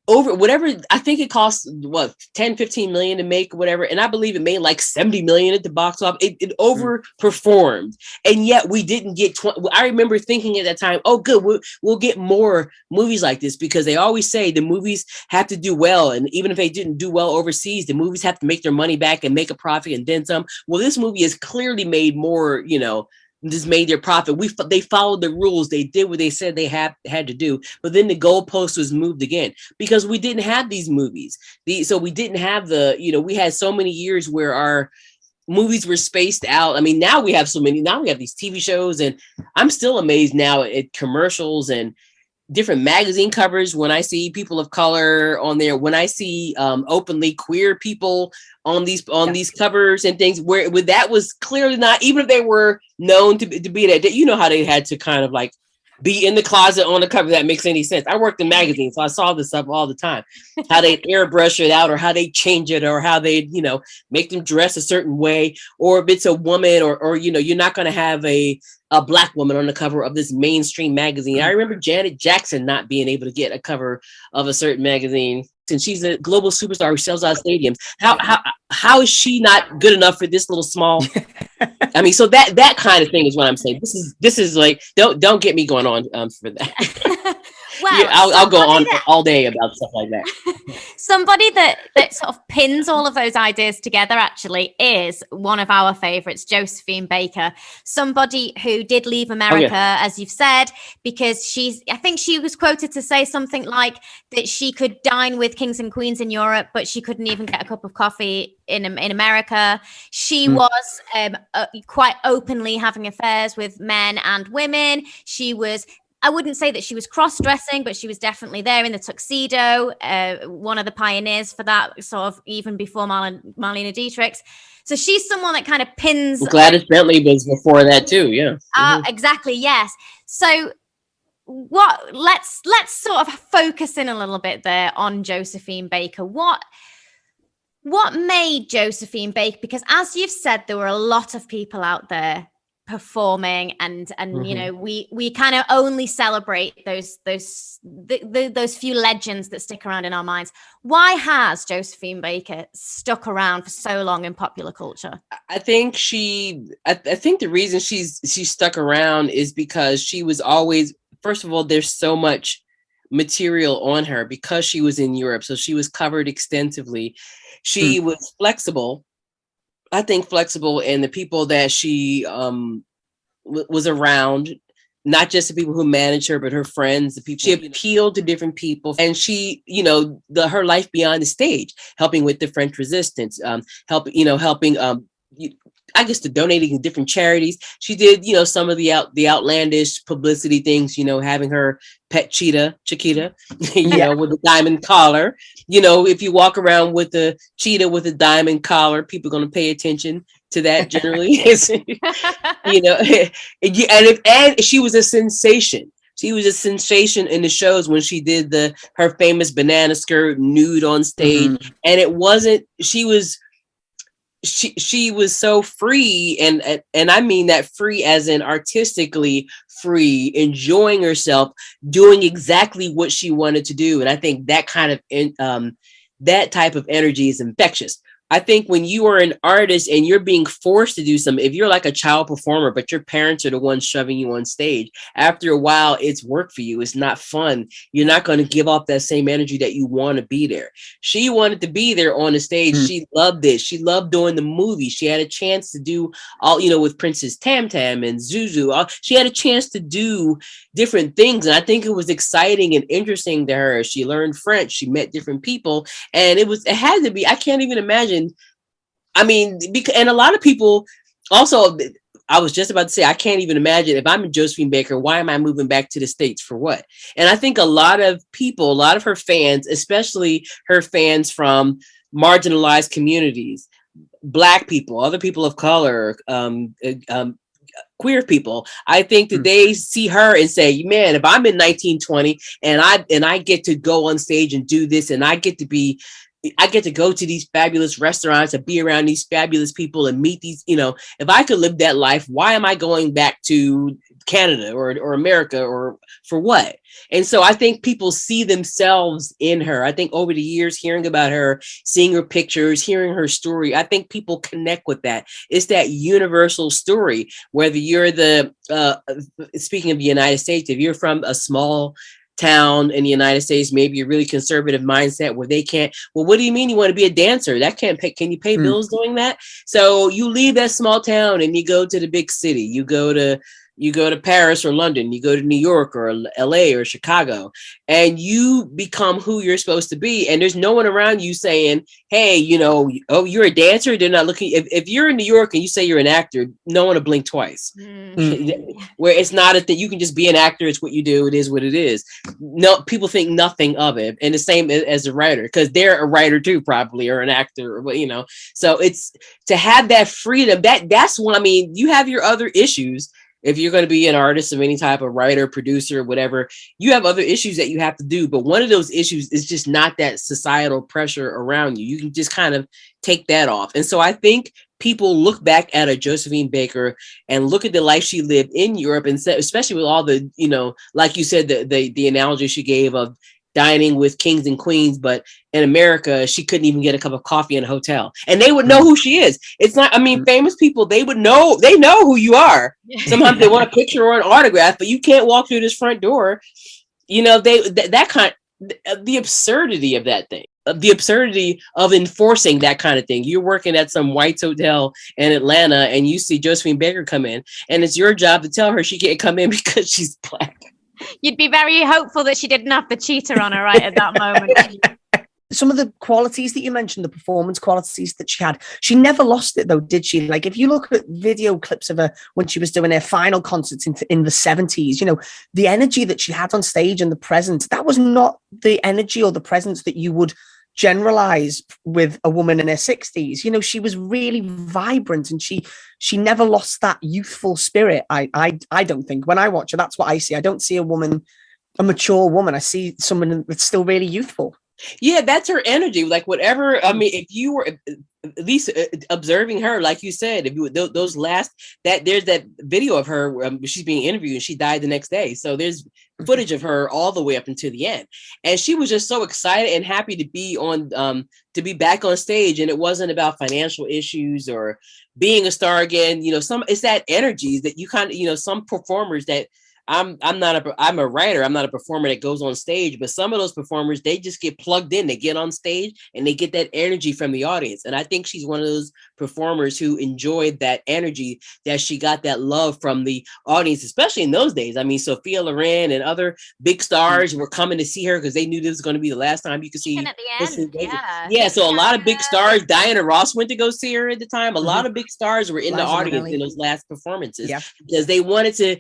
over whatever, I think it cost 10-15 million to make, whatever, and I believe it made like 70 million at the box office. It overperformed, and yet we didn't get 20. I remember thinking at that time, oh good, we'll get more movies like this, because they always say the movies have to do well, and even if they didn't do well overseas, the movies have to make their money back and make a profit and then some. Well, this movie has clearly made more, just made their profit. They followed the rules. They did what they said they had to do. But then the goalpost was moved again because we didn't have these movies. So we didn't have we had so many years where our movies were spaced out. I mean, now we have so many. Now we have these TV shows, and I'm still amazed now at commercials and different magazine covers when I see people of color on there, when I see openly queer people on these covers and things where that was clearly not, even if they were known to be that, how they had to kind of like be in the closet on the cover. That makes any sense. I worked in magazines, so I saw this stuff all the time. How they airbrush it out, or how they change it, or how they, make them dress a certain way, or if it's a woman, or you're not going to have a black woman on the cover of this mainstream magazine. I remember Janet Jackson not being able to get a cover of a certain magazine, and she's a global superstar who sells out stadiums. How is she not good enough for this little small? I mean, so that kind of thing is what I'm saying. This is like, don't get me going on for that.
Well,
yeah, I'll go on all day about stuff like that.
Somebody that sort of pins all of those ideas together actually is one of our favorites, Josephine Baker. Somebody who did leave America, as you've said, because I think she was quoted to say something like that she could dine with kings and queens in Europe, but she couldn't even get a cup of coffee in America. She was quite openly having affairs with men and women. She was, I wouldn't say that she was cross-dressing, but she was definitely there in the tuxedo, one of the pioneers for that, sort of even before Marlene Dietrich's. So she's someone that kind of pins...
Gladys Bentley was before that too, yeah.
Exactly, yes. So let's sort of focus in a little bit there on Josephine Baker. What made Josephine Baker? Because as you've said, there were a lot of people out there performing, and we kind of only celebrate those few legends that stick around in our minds. Why has Josephine Baker stuck around for so long in popular culture?
I think I think the reason she's stuck around is because she was always, first of all, there's so much material on her because she was in Europe, so she was covered extensively. She was flexible. I think flexible, and the people that she was around, not just the people who managed her, but her friends, the people. She appealed to different people, and she, her life beyond the stage, helping with the French Resistance, helping I guess, to donating to different charities. She did, some of the outlandish publicity things, having her pet cheetah, Chiquita, with a diamond collar. If you walk around with a cheetah with a diamond collar, people are going to pay attention to that generally. And she was a sensation. She was a sensation in the shows when she did her famous banana skirt nude on stage. And it wasn't, she was so free, and I mean that free as in artistically free, enjoying herself, doing exactly what she wanted to do. And I think that kind of that type of energy is infectious. I think when you are an artist and you're being forced to do something, if you're like a child performer, but your parents are the ones shoving you on stage, after a while, it's work for you. It's not fun. You're not going to give off that same energy that you want to be there. She wanted to be there on the stage. She loved it. She loved doing the movie. She had a chance to do all, with Princess Tam Tam and Zuzu. She had a chance to do different things. And I think it was exciting and interesting to her. She learned French. She met different people. And it had to be, I can't even imagine. I mean, and a lot of people also, I was just about to say, I can't even imagine if I'm Josephine Baker, why am I moving back to the States for what? And I think a lot of people, a lot of her fans, especially her fans from marginalized communities, Black people, other people of color, queer people, I think that they see her and say, man, if I'm in 1920 and I get to go on stage and do this, and I get to go to these fabulous restaurants and be around these fabulous people and meet these, if I could live that life, why am I going back to Canada or America, or for what? And so I think people see themselves in her. I think over the years, hearing about her, seeing her pictures, hearing her story, I think people connect with that. It's that universal story, whether you're speaking of the United States, if you're from a small town in the United States, maybe a really conservative mindset where they can't, well, what do you mean you want to be a dancer? That can't pay, can you pay bills doing that? So you leave that small town and you go to the big city. You go to Paris or London, you go to New York or LA or Chicago, and you become who you're supposed to be. And there's no one around you saying, hey, oh, you're a dancer. They're not looking. If you're in New York and you say you're an actor, no one will blink twice. Where it's not a thing. You can just be an actor. It's what you do. It is what it is. No, people think nothing of it. And the same as a writer, because they're a writer too, probably, or an actor, or so it's to have that freedom. That's one. I mean, you have your other issues. If you're going to be an artist of any type, of writer, producer, whatever, you have other issues that you have to do. But one of those issues is just not that societal pressure around you. You can just kind of take that off. And so I think people look back at a Josephine Baker and look at the life she lived in Europe, and especially with all the, like you said, the analogy she gave of dining with kings and queens, but in America, she couldn't even get a cup of coffee in a hotel, and they would know who she is. It's not, famous people, they know who you are. Sometimes they want a picture or an autograph, but you can't walk through this front door. The absurdity of that thing, the absurdity of enforcing that kind of thing. You're working at some whites hotel in Atlanta and you see Josephine Baker come in, and it's your job to tell her she can't come in because she's Black.
You'd be very hopeful that she didn't have the cheater on her right at that moment.
Some of the qualities that you mentioned, the performance qualities that she had, she never lost it though, did she? Like if you look at video clips of her when she was doing her final concerts in the 70s, the energy that she had on stage and the presence, that was not the energy or the presence that you would generalize with a woman in her 60s. She was really vibrant, and she never lost that youthful spirit. I don't think, when I watch her, that's what I see. I don't see a mature woman. I see someone that's still really youthful.
Yeah, that's her energy. Like whatever. If you were at least observing her, like you said, if you those last there's that video of her she's being interviewed and she died the next day. So there's footage of her all the way up until the end, and she was just so excited and happy to be to be back on stage. And it wasn't about financial issues or being a star again. It's that energy that you kind of some performers that. I'm a writer. I'm not a performer that goes on stage, but some of those performers, they just get plugged in. They get on stage and they get that energy from the audience. And I think she's one of those performers who enjoyed that energy, that she got that love from the audience, especially in those days. Sophia Loren and other big stars were coming to see her because they knew this was going to be the last time you could see.
Even at the end,
yeah. So a lot of big stars, Diana Ross went to go see her at the time. A lot of big stars were in the audience in those last performances because they wanted to,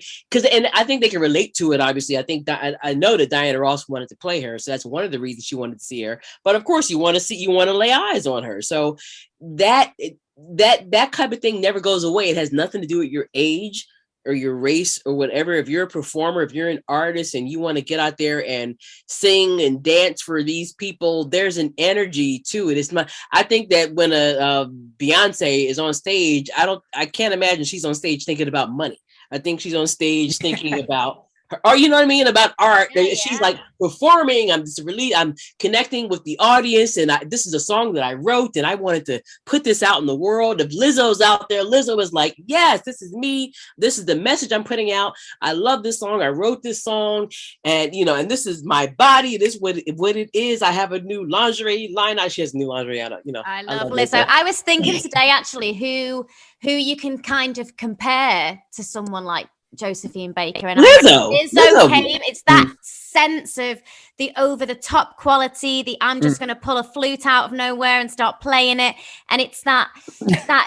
and I think they can relate to it. Obviously, I think that I know that Diana Ross wanted to play her, so that's one of the reasons she wanted to see her. But of course, you want to lay eyes on her. So that type of thing never goes away. It has nothing to do with your age or your race or whatever. If you're a performer, if you're an artist and you want to get out there and sing and dance for these people, there's an energy to it. I think that when a Beyonce is on stage, I can't imagine she's on stage thinking about money. I think she's on stage thinking about her, or about art. Yeah, she's like performing. I'm connecting with the audience, and this is a song that I wrote, and I wanted to put this out in the world. If Lizzo's out there, Lizzo was like, "Yes, this is me. This is the message I'm putting out. I love this song. I wrote this song, and and this is my body. This is what it is. I have a new lingerie line. She has new lingerie out.
I love Lizzo. I was thinking today actually who you can kind of compare to someone like Josephine Baker, and
Lizzo
came. It's that sense of the over the top quality, I'm just going to pull a flute out of nowhere and start playing it, and it's that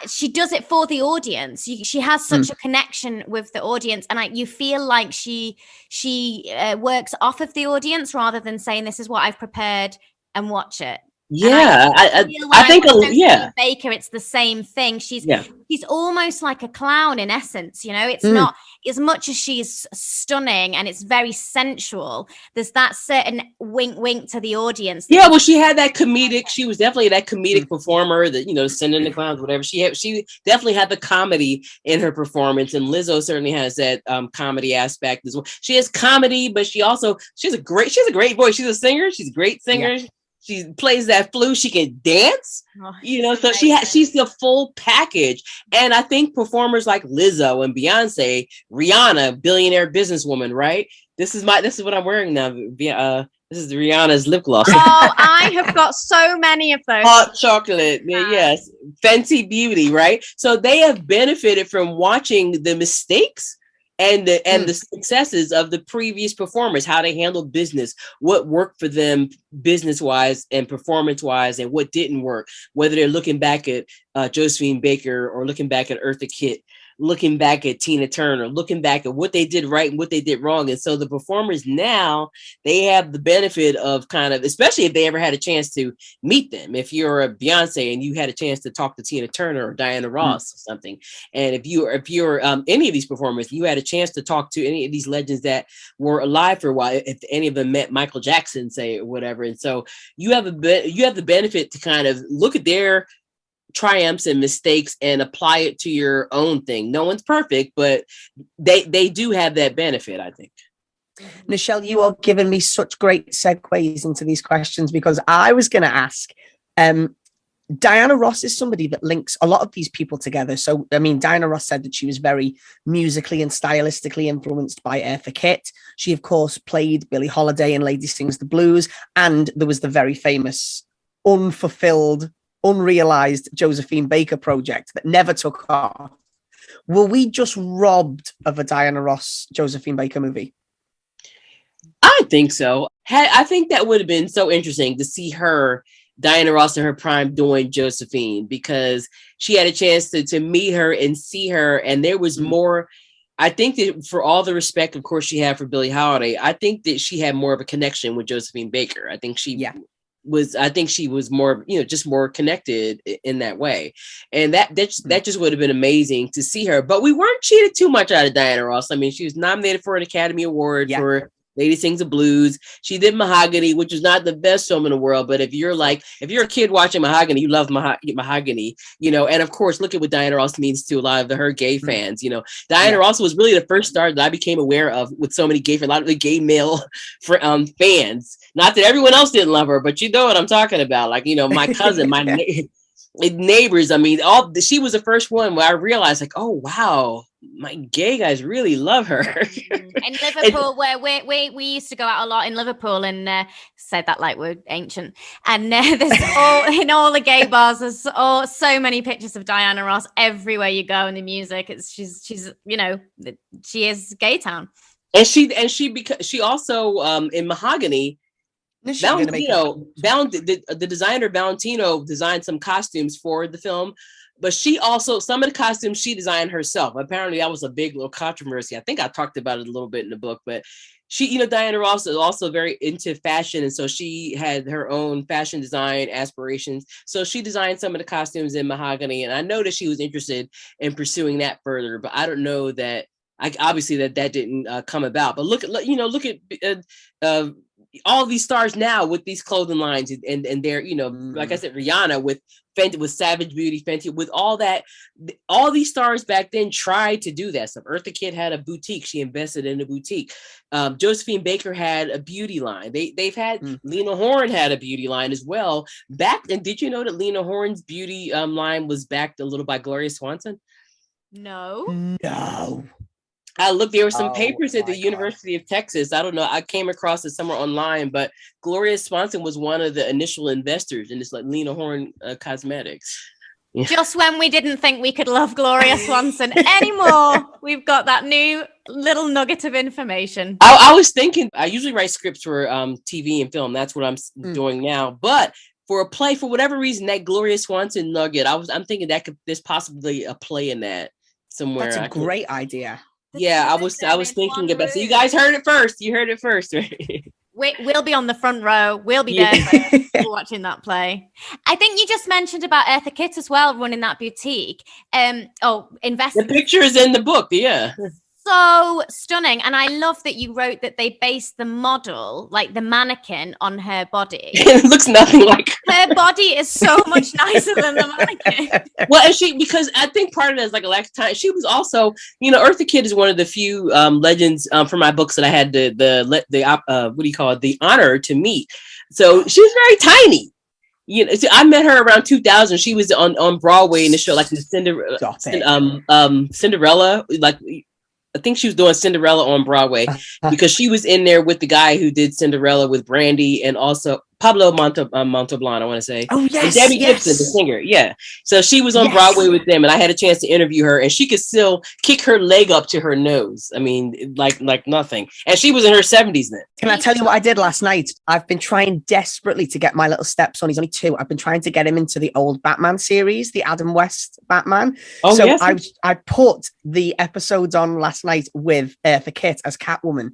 she does it for the audience. She has such a connection with the audience, and you feel like she works off of the audience rather than saying, this is what I've prepared and watch it.
Yeah, I think
Baker, it's the same thing. She's almost like a clown in essence. It's not as much as she's stunning and it's very sensual. There's that certain wink to the audience.
Yeah, well, she had that comedic. She was definitely that comedic performer that sending the clowns, whatever. She definitely had the comedy in her performance, and Lizzo certainly has that comedy aspect as well. She has comedy, but she has a great voice. She's a singer. She's a great singer. Yeah. She plays that flute. She can dance, so she's the full package. And I think performers like Lizzo and Beyonce, Rihanna, billionaire businesswoman, right? This is what I'm wearing now. This is Rihanna's lip gloss.
Oh, I have got so many of those.
Hot chocolate. Yes. Fenty Beauty, right? So they have benefited from watching the mistakes and the successes of the previous performers, how they handled business, what worked for them business-wise and performance-wise, and what didn't work, whether they're looking back at Josephine Baker or looking back at Eartha Kitt. looking back at Tina Turner, looking back at what they did right and what they did wrong. And so the performers now, they have the benefit of kind of, especially if they ever had a chance to meet them. If you're a Beyonce and you had a chance to talk to Tina Turner or Diana Ross or something, and if you're any of these performers, you had a chance to talk to any of these legends that were alive for a while, if any of them met Michael Jackson, say, or whatever. And so you have the benefit to kind of look at their triumphs and mistakes and apply it to your own thing. No one's perfect, but they do have that benefit, I think.
Nichelle, you are giving me such great segues into these questions, because I was going to ask, Diana Ross is somebody that links a lot of these people together. So, I mean, Diana Ross said that she was very musically and stylistically influenced by Eartha Kitt. She, of course, played Billie Holiday in Lady Sings the Blues. And there was the very famous unfulfilled, unrealized Josephine Baker project that never took off. Were we just robbed of a Diana Ross, Josephine Baker movie?
I think so. I think that would have been so interesting to see her, Diana Ross in her prime, doing Josephine, because she had a chance to meet her and see her. And there was more. I think that, for all the respect, of course, she had for Billie Holiday, I think that she had more of a connection with Josephine Baker. I think she was more, just more connected in that way. And that just would have been amazing to see her. But we weren't cheated too much out of Diana Ross. I mean, she was nominated for an Academy Award for Lady Sings the Blues. She did Mahogany, which is not the best film in the world, but if you're a kid watching Mahogany, you love Mahogany, and of course, look at what Diana Ross means to a lot of her gay fans. Diana Ross was really the first star that I became aware of with so many a lot of the gay male fans. Not that everyone else didn't love her, but you know what I'm talking about. Like, my cousin, my neighbors. I mean, she was the first one where I realized, like, oh wow, my gay guys really love her.
In Liverpool, where we used to go out a lot in Liverpool, and said that like we're ancient. And there's in all the gay bars, there's so many pictures of Diana Ross everywhere you go in the music. She's she is gay town. And
she also in Mahogany, Valentino, the designer Valentino designed some costumes for the film, but she also, some of the costumes she designed herself. Apparently that was a big little controversy. I think I talked about it a little bit in the book, but she, Diana Ross is also very into fashion. And so she had her own fashion design aspirations. So she designed some of the costumes in Mahogany. And I know that she was interested in pursuing that further, but I don't know that, obviously that didn't come about. But look at all these stars now with these clothing lines and they're, like I said, Rihanna with Fenty, with Savage Beauty, Fenty, with all that. All these stars back then tried to do that stuff. Eartha Kitt had a boutique. She invested in a boutique. Josephine Baker had a beauty line. They've had Lena Horne had a beauty line as well. And did you know that Lena Horne's beauty line was backed a little by Gloria Swanson?
No.
I looked, there were some papers at the University of Texas. I don't know. I came across it somewhere online, but Gloria Swanson was one of the initial investors in this, like, Lena Horne Cosmetics. Yeah.
Just when we didn't think we could love Gloria Swanson anymore, we've got that new little nugget of information.
I was thinking, I usually write scripts for TV and film. That's what I'm doing now. But for a play, for whatever reason, that Gloria Swanson nugget, I'm thinking that there's possibly a play in that somewhere.
That's a great idea.
I was thinking about. So you guys heard it first. You heard it first, right?
We'll be on the front row. We'll be there watching that play. I think you just mentioned about Eartha Kitt as well, running that boutique. Investment.
The picture is in the book. Yeah.
So stunning. And I love that you wrote that they based the model, like the mannequin, on her body.
It looks nothing like
her body is so much nicer than the mannequin.
Well, and because I think part of that is like a lack of time. She was also, Eartha Kitt is one of the few legends for my books that I had the honor to meet. So she was very tiny. So I met her around 2000. She was on Broadway in the show, like the Cinderella, like. I think she was doing Cinderella on Broadway because she was in there with the guy who did Cinderella with Brandy and also Pablo Montalban, I want to say.
Oh, yes.
And Debbie
yes.
Gibson, the singer. Yeah. So she was on Broadway with them, and I had a chance to interview her, and she could still kick her leg up to her nose. I mean, like nothing. And she was in her 70s then.
Can I tell you what I did last night? I've been trying desperately to get my little stepson. He's only 2. I've been trying to get him into the old Batman series, the Adam West Batman.
Oh,
so
yes.
I put the episodes on last night with Eartha Kitt as Catwoman.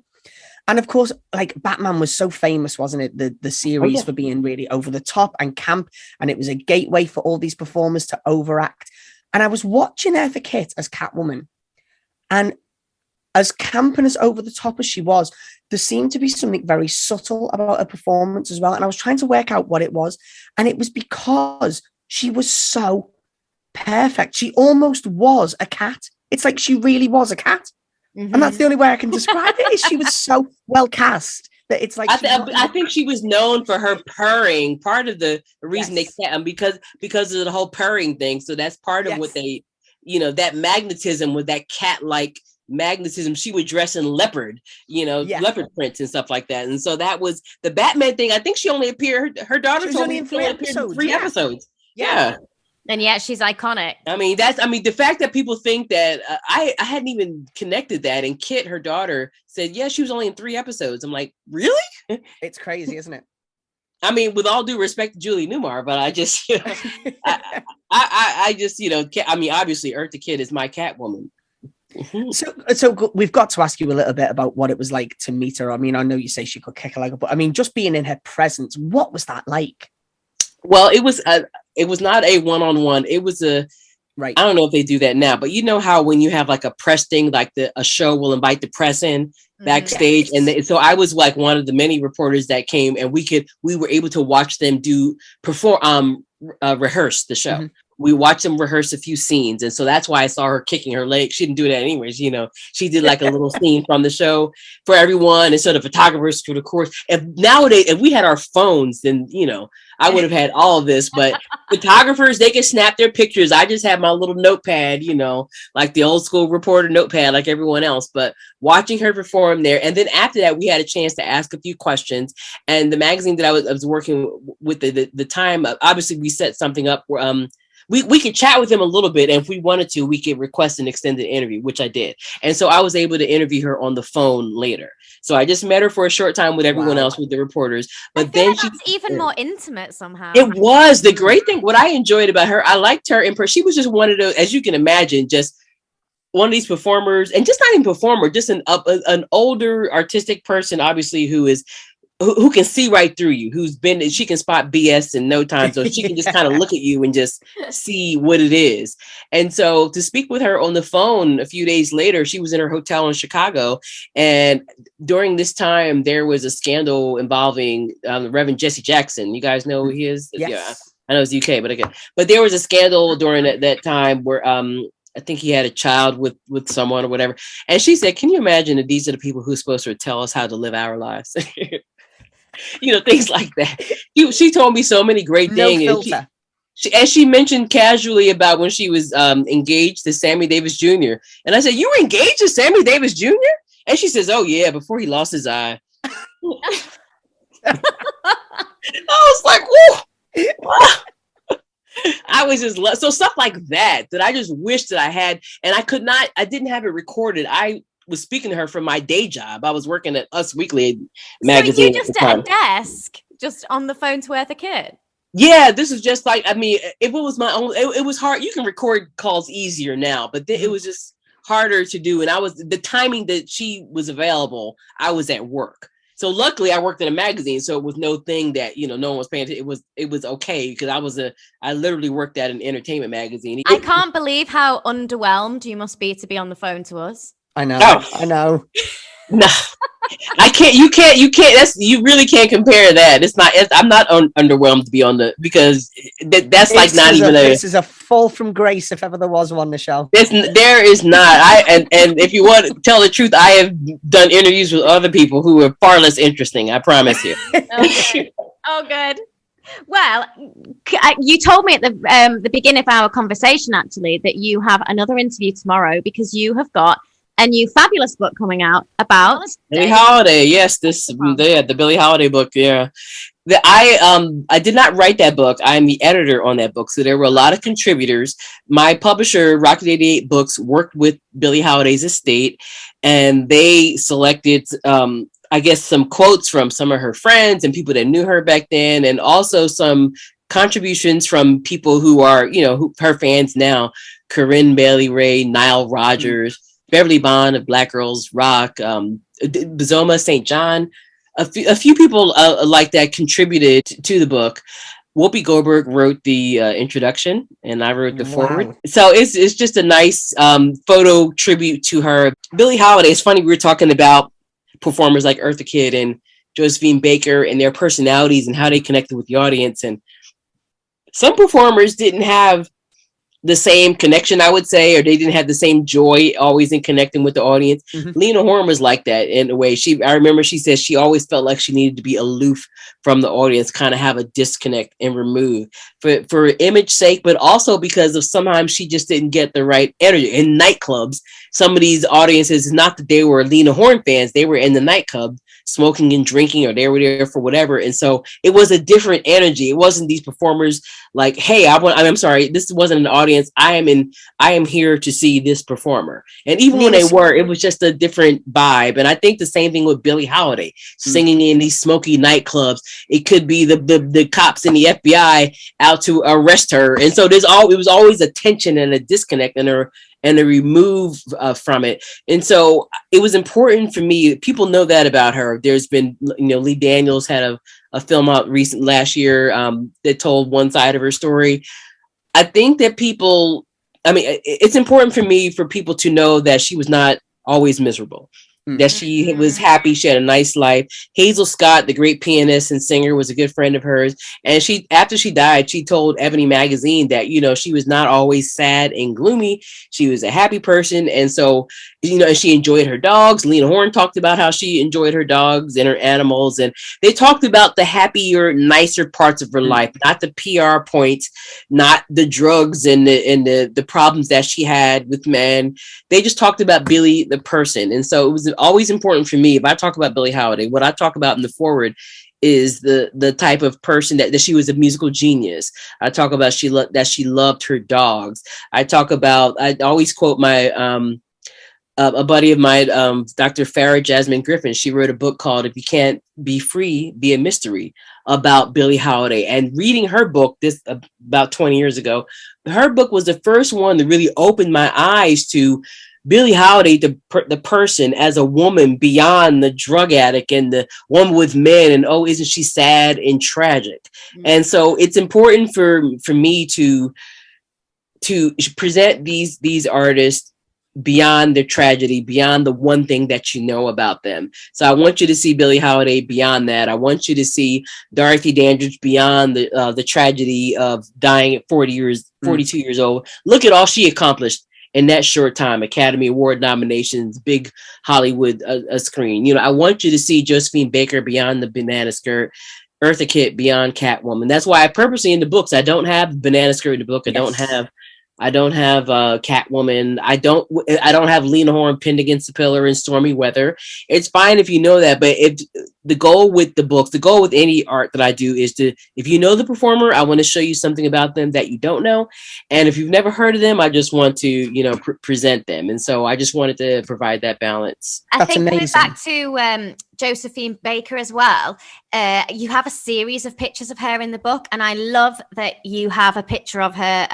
And of course, like Batman was so famous, wasn't it? The series for being really over the top and camp. And it was a gateway for all these performers to overact. And I was watching Eartha Kitt as Catwoman. And as camp and as over the top as she was, there seemed to be something very subtle about her performance as well. And I was trying to work out what it was. And it was because she was so perfect. She almost was a cat. It's like she really was a cat. Mm-hmm. And that's the only way I can describe it, is she was so well cast that it's like
I think she was known for her purring. Part of the reason they can't, because of the whole purring thing. So that's part of what they, that magnetism with that cat-like magnetism. She would dress in leopard, leopard prints and stuff like that. And so that was the Batman thing. I think she only appeared. Her daughter told me in 3 episodes. 3 episodes. Yeah.
And yet she's iconic.
The fact that people think that I hadn't even connected that. And Kit, her daughter, said, yeah, she was only in 3 episodes. I'm like, really?
It's crazy, isn't it?
I mean, with all due respect to Julie Newmar, but I just, I just, obviously Eartha Kitt is my Catwoman.
So we've got to ask you a little bit about what it was like to meet her. I mean, I know you say she could kick a leg up, but I mean, just being in her presence, what was that like?
Well, it was not a one-on-one. It was right. I don't know if they do that now, but you know how when you have like a press thing, like a show will invite the press in backstage. Yes. And so I was like one of the many reporters that came, and we were able to watch them rehearse the show. Mm-hmm. We watched them rehearse a few scenes. And so that's why I saw her kicking her leg. She didn't do that anyways. She did like a little scene from the show for everyone. And so the photographers through the course. And nowadays, if we had our phones, then, I would have had all of this, but photographers, they can snap their pictures. I just have my little notepad, like the old school reporter notepad, like everyone else, but watching her perform there. And then after that, we had a chance to ask a few questions. And the magazine that I was working with the time, obviously we set something up where, we could chat with him a little bit. And if we wanted to, we could request an extended interview, which I did. And so I was able to interview her on the phone later. So I just met her for a short time with everyone else, with the reporters. But then
that's even more intimate somehow.
It was the great thing. What I enjoyed about her, I liked her in person. She was just one of those, as you can imagine, just one of these performers, and just not even performer, just an older artistic person, obviously, who can see right through you, she can spot BS in no time. So she can just kind of look at you and just see what it is. And so to speak with her on the phone a few days later, she was in her hotel in Chicago. And during this time, there was a scandal involving the Reverend Jesse Jackson. You guys know who he is?
Yes.
Yeah, I know it's UK, but there was a scandal during that time where, I think he had a child with someone or whatever. And she said, can you imagine that these are the people who are supposed to tell us how to live our lives? Things like that. She told me so many great things.
No
she mentioned casually about when she was engaged to Sammy Davis Jr. And I said, you were engaged to Sammy Davis Jr.? And she says, oh yeah, before he lost his eye. I was like, whoa. I was just so stuff like that I just wish that I had, and I didn't have it recorded. I was speaking to her from my day job. I was working at Us Weekly magazine.
So you just at a desk, just on the phone to Eartha Kitt?
Yeah, this is just like, if it was my own, it was hard. You can record calls easier now, but it was just harder to do. And the timing that she was available, I was at work. So luckily I worked in a magazine, so it was no thing that, no one was paying attention. It was okay, because I literally worked at an entertainment magazine.
I can't believe how underwhelmed you must be to be on the phone to us.
I know. Oh. I know.
No, I can't. You can't. You really can't compare that. It's not. I'm not underwhelmed to be on because that's like not even
This is a fall from grace if ever there was one, Nichelle.
There is not. And if you want to tell the truth, I have done interviews with other people who are far less interesting. I promise you.
Okay. Oh, good. Well, you told me at the beginning of our conversation, actually, that you have another interview tomorrow because you have got a new fabulous book coming out about
Billie Holiday. Yes, the Billie Holiday book. Yeah, I did not write that book. I'm the editor on that book. So there were a lot of contributors. My publisher, Rocket 88 Books, worked with Billie Holiday's estate, and they selected I guess some quotes from some of her friends and people that knew her back then, and also some contributions from people who are, her fans now. Corinne Bailey Ray, Nile Rodgers, Beverly Bond of Black Girls Rock, Bazoma St. John. A few people like that contributed to the book. Whoopi Goldberg wrote the introduction, and I wrote the foreword. So it's just a nice photo tribute to her. Billie Holiday. It's funny, we were talking about performers like Eartha Kitt and Josephine Baker and their personalities and how they connected with the audience. And some performers didn't have the same connection, I would say, or they didn't have the same joy always in connecting with the audience. Lena Horne was like that in a way. I remember she said she always felt like she needed to be aloof from the audience, kind of have a disconnect and remove for image sake, but also because of sometimes she just didn't get the right energy in nightclubs. Some of these audiences, not that they were Lena Horne fans, they were in the nightclub smoking and drinking, or they were there for whatever. And so it was a different energy. It wasn't these performers like, hey, I'm sorry, this wasn't an audience. I am here to see this performer. And even when they were, it was just a different vibe. And I think the same thing with Billie Holiday, singing in these smoky nightclubs. It could be the cops and the FBI out to arrest her. And so it was always a tension and a disconnect and a remove from it. And so it was important for me. People know that about her. There's been, Lee Daniels had a film out last year that told one side of her story. I think that it's important for me for people to know that she was not always miserable. That she was happy. She had a nice life. Hazel Scott, the great pianist and singer, was a good friend of hers. And after she died, she told Ebony magazine that, she was not always sad and gloomy. She was a happy person. And so, she enjoyed her dogs. Lena Horne talked about how she enjoyed her dogs and her animals. And they talked about the happier, nicer parts of her life, not the PR points, not the drugs and the problems that she had with men. They just talked about Billie, the person. And so it was always important for me, if I talk about Billie Holiday, what I talk about in the forward is the type of person that she was a musical genius. I talk about that she loved her dogs. I always quote my a buddy of mine, Dr. Farah Jasmine Griffin. She wrote a book called If You Can't Be Free, Be a Mystery, about Billie Holiday. And reading her book about 20 years ago, her book was the first one that really opened my eyes to Billie Holiday, the person, as a woman beyond the drug addict and the woman with men, and isn't she sad and tragic? And so it's important for me to present these artists beyond their tragedy, beyond the one thing that you know about them. So I want you to see Billie Holiday beyond that. I want you to see Dorothy Dandridge beyond the tragedy of dying at 42 years old. Look at all she accomplished in that short time. Academy Award nominations, big Hollywood screen. I want you to see Josephine Baker beyond the banana skirt, Eartha Kitt beyond Catwoman. That's why I purposely in the books, I don't have banana skirt in the book. I don't have Catwoman. I don't have Lena Horne pinned against the pillar in stormy weather. It's fine if you know that, but if the goal with the books, the goal with any art that I do is if you know the performer, I want to show you something about them that you don't know. And if you've never heard of them, I just want to, present them. And so I just wanted to provide that balance.
I think going back to Josephine Baker as well, you have a series of pictures of her in the book, and I love that you have a picture of her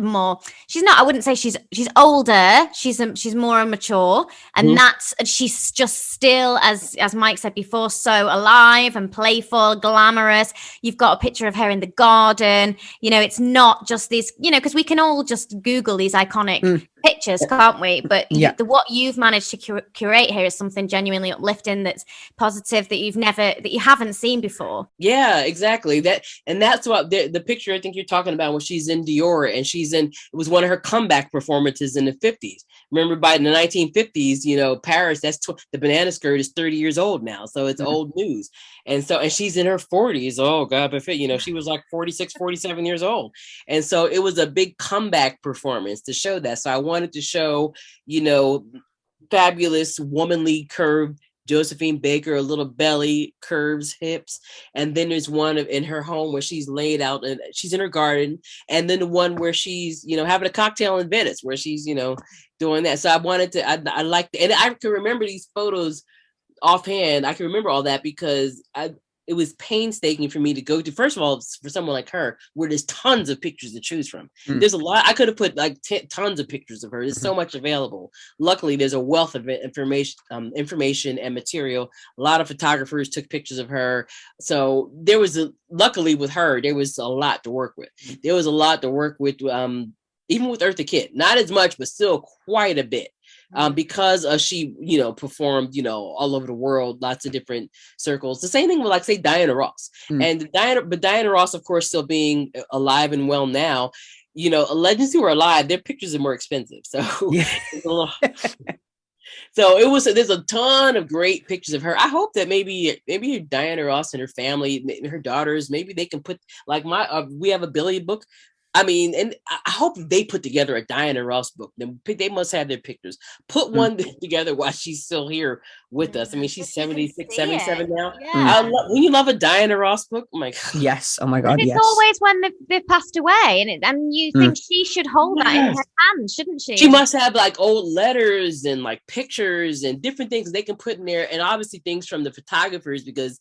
more. She's not. I wouldn't say she's older. She's more mature, and she's just still, as Mike said before, so alive and playful, glamorous. You've got a picture of her in the garden. It's not just these. Because we can all just Google these iconic pictures, can't we? But what you've managed to curate here is something genuinely uplifting, that's positive, that you haven't seen before.
Yeah, exactly. That's what the picture I think you're talking about, when she's in Dior, and it was one of her comeback performances in the 50s. Remember, by the 1950s, Paris, the banana skirt is 30 years old now, so it's old news. And she's in her 40s. Oh God, but she was like 46, 47 years old. And so it was a big comeback performance to show that. So I wanted to show, fabulous, womanly, curved Josephine Baker, a little belly, curves, hips. And then there's one in her home where she's laid out and she's in her garden. And then the one where she's, having a cocktail in Venice, where she's, doing that. So I wanted to, I liked it. And I can remember these photos offhand. I can remember all that because it was painstaking for me to go to, first of all, for someone like her, where there's tons of pictures to choose from. There's a lot. I could have put like tons of pictures of her. There's so much available. Luckily, there's a wealth of information and material. A lot of photographers took pictures of her. So luckily with her, there was a lot to work with. There was a lot to work with, even with Eartha Kitt. Not as much, but still quite a bit. Because she, performed, all over the world, lots of different circles. The same thing with, like, say, Diana Ross. And Diana Ross, of course, still being alive and well now. Legends who are alive, their pictures are more expensive. So, there's a ton of great pictures of her. I hope that maybe Diana Ross and her family, her daughters, maybe they can put, like, we have a Billie book. I mean, and I hope they put together a Diana Ross book. They must have their pictures. Put one together while she's still here with us. I mean, she's 76, 77 now. Yeah. When you love a Diana Ross book, oh my God.
Yes. Oh my God.
It's always when they've passed away, and you think she should hold that in her hand, shouldn't she?
She must have like old letters and like pictures and different things they can put in there, and obviously things from the photographers, because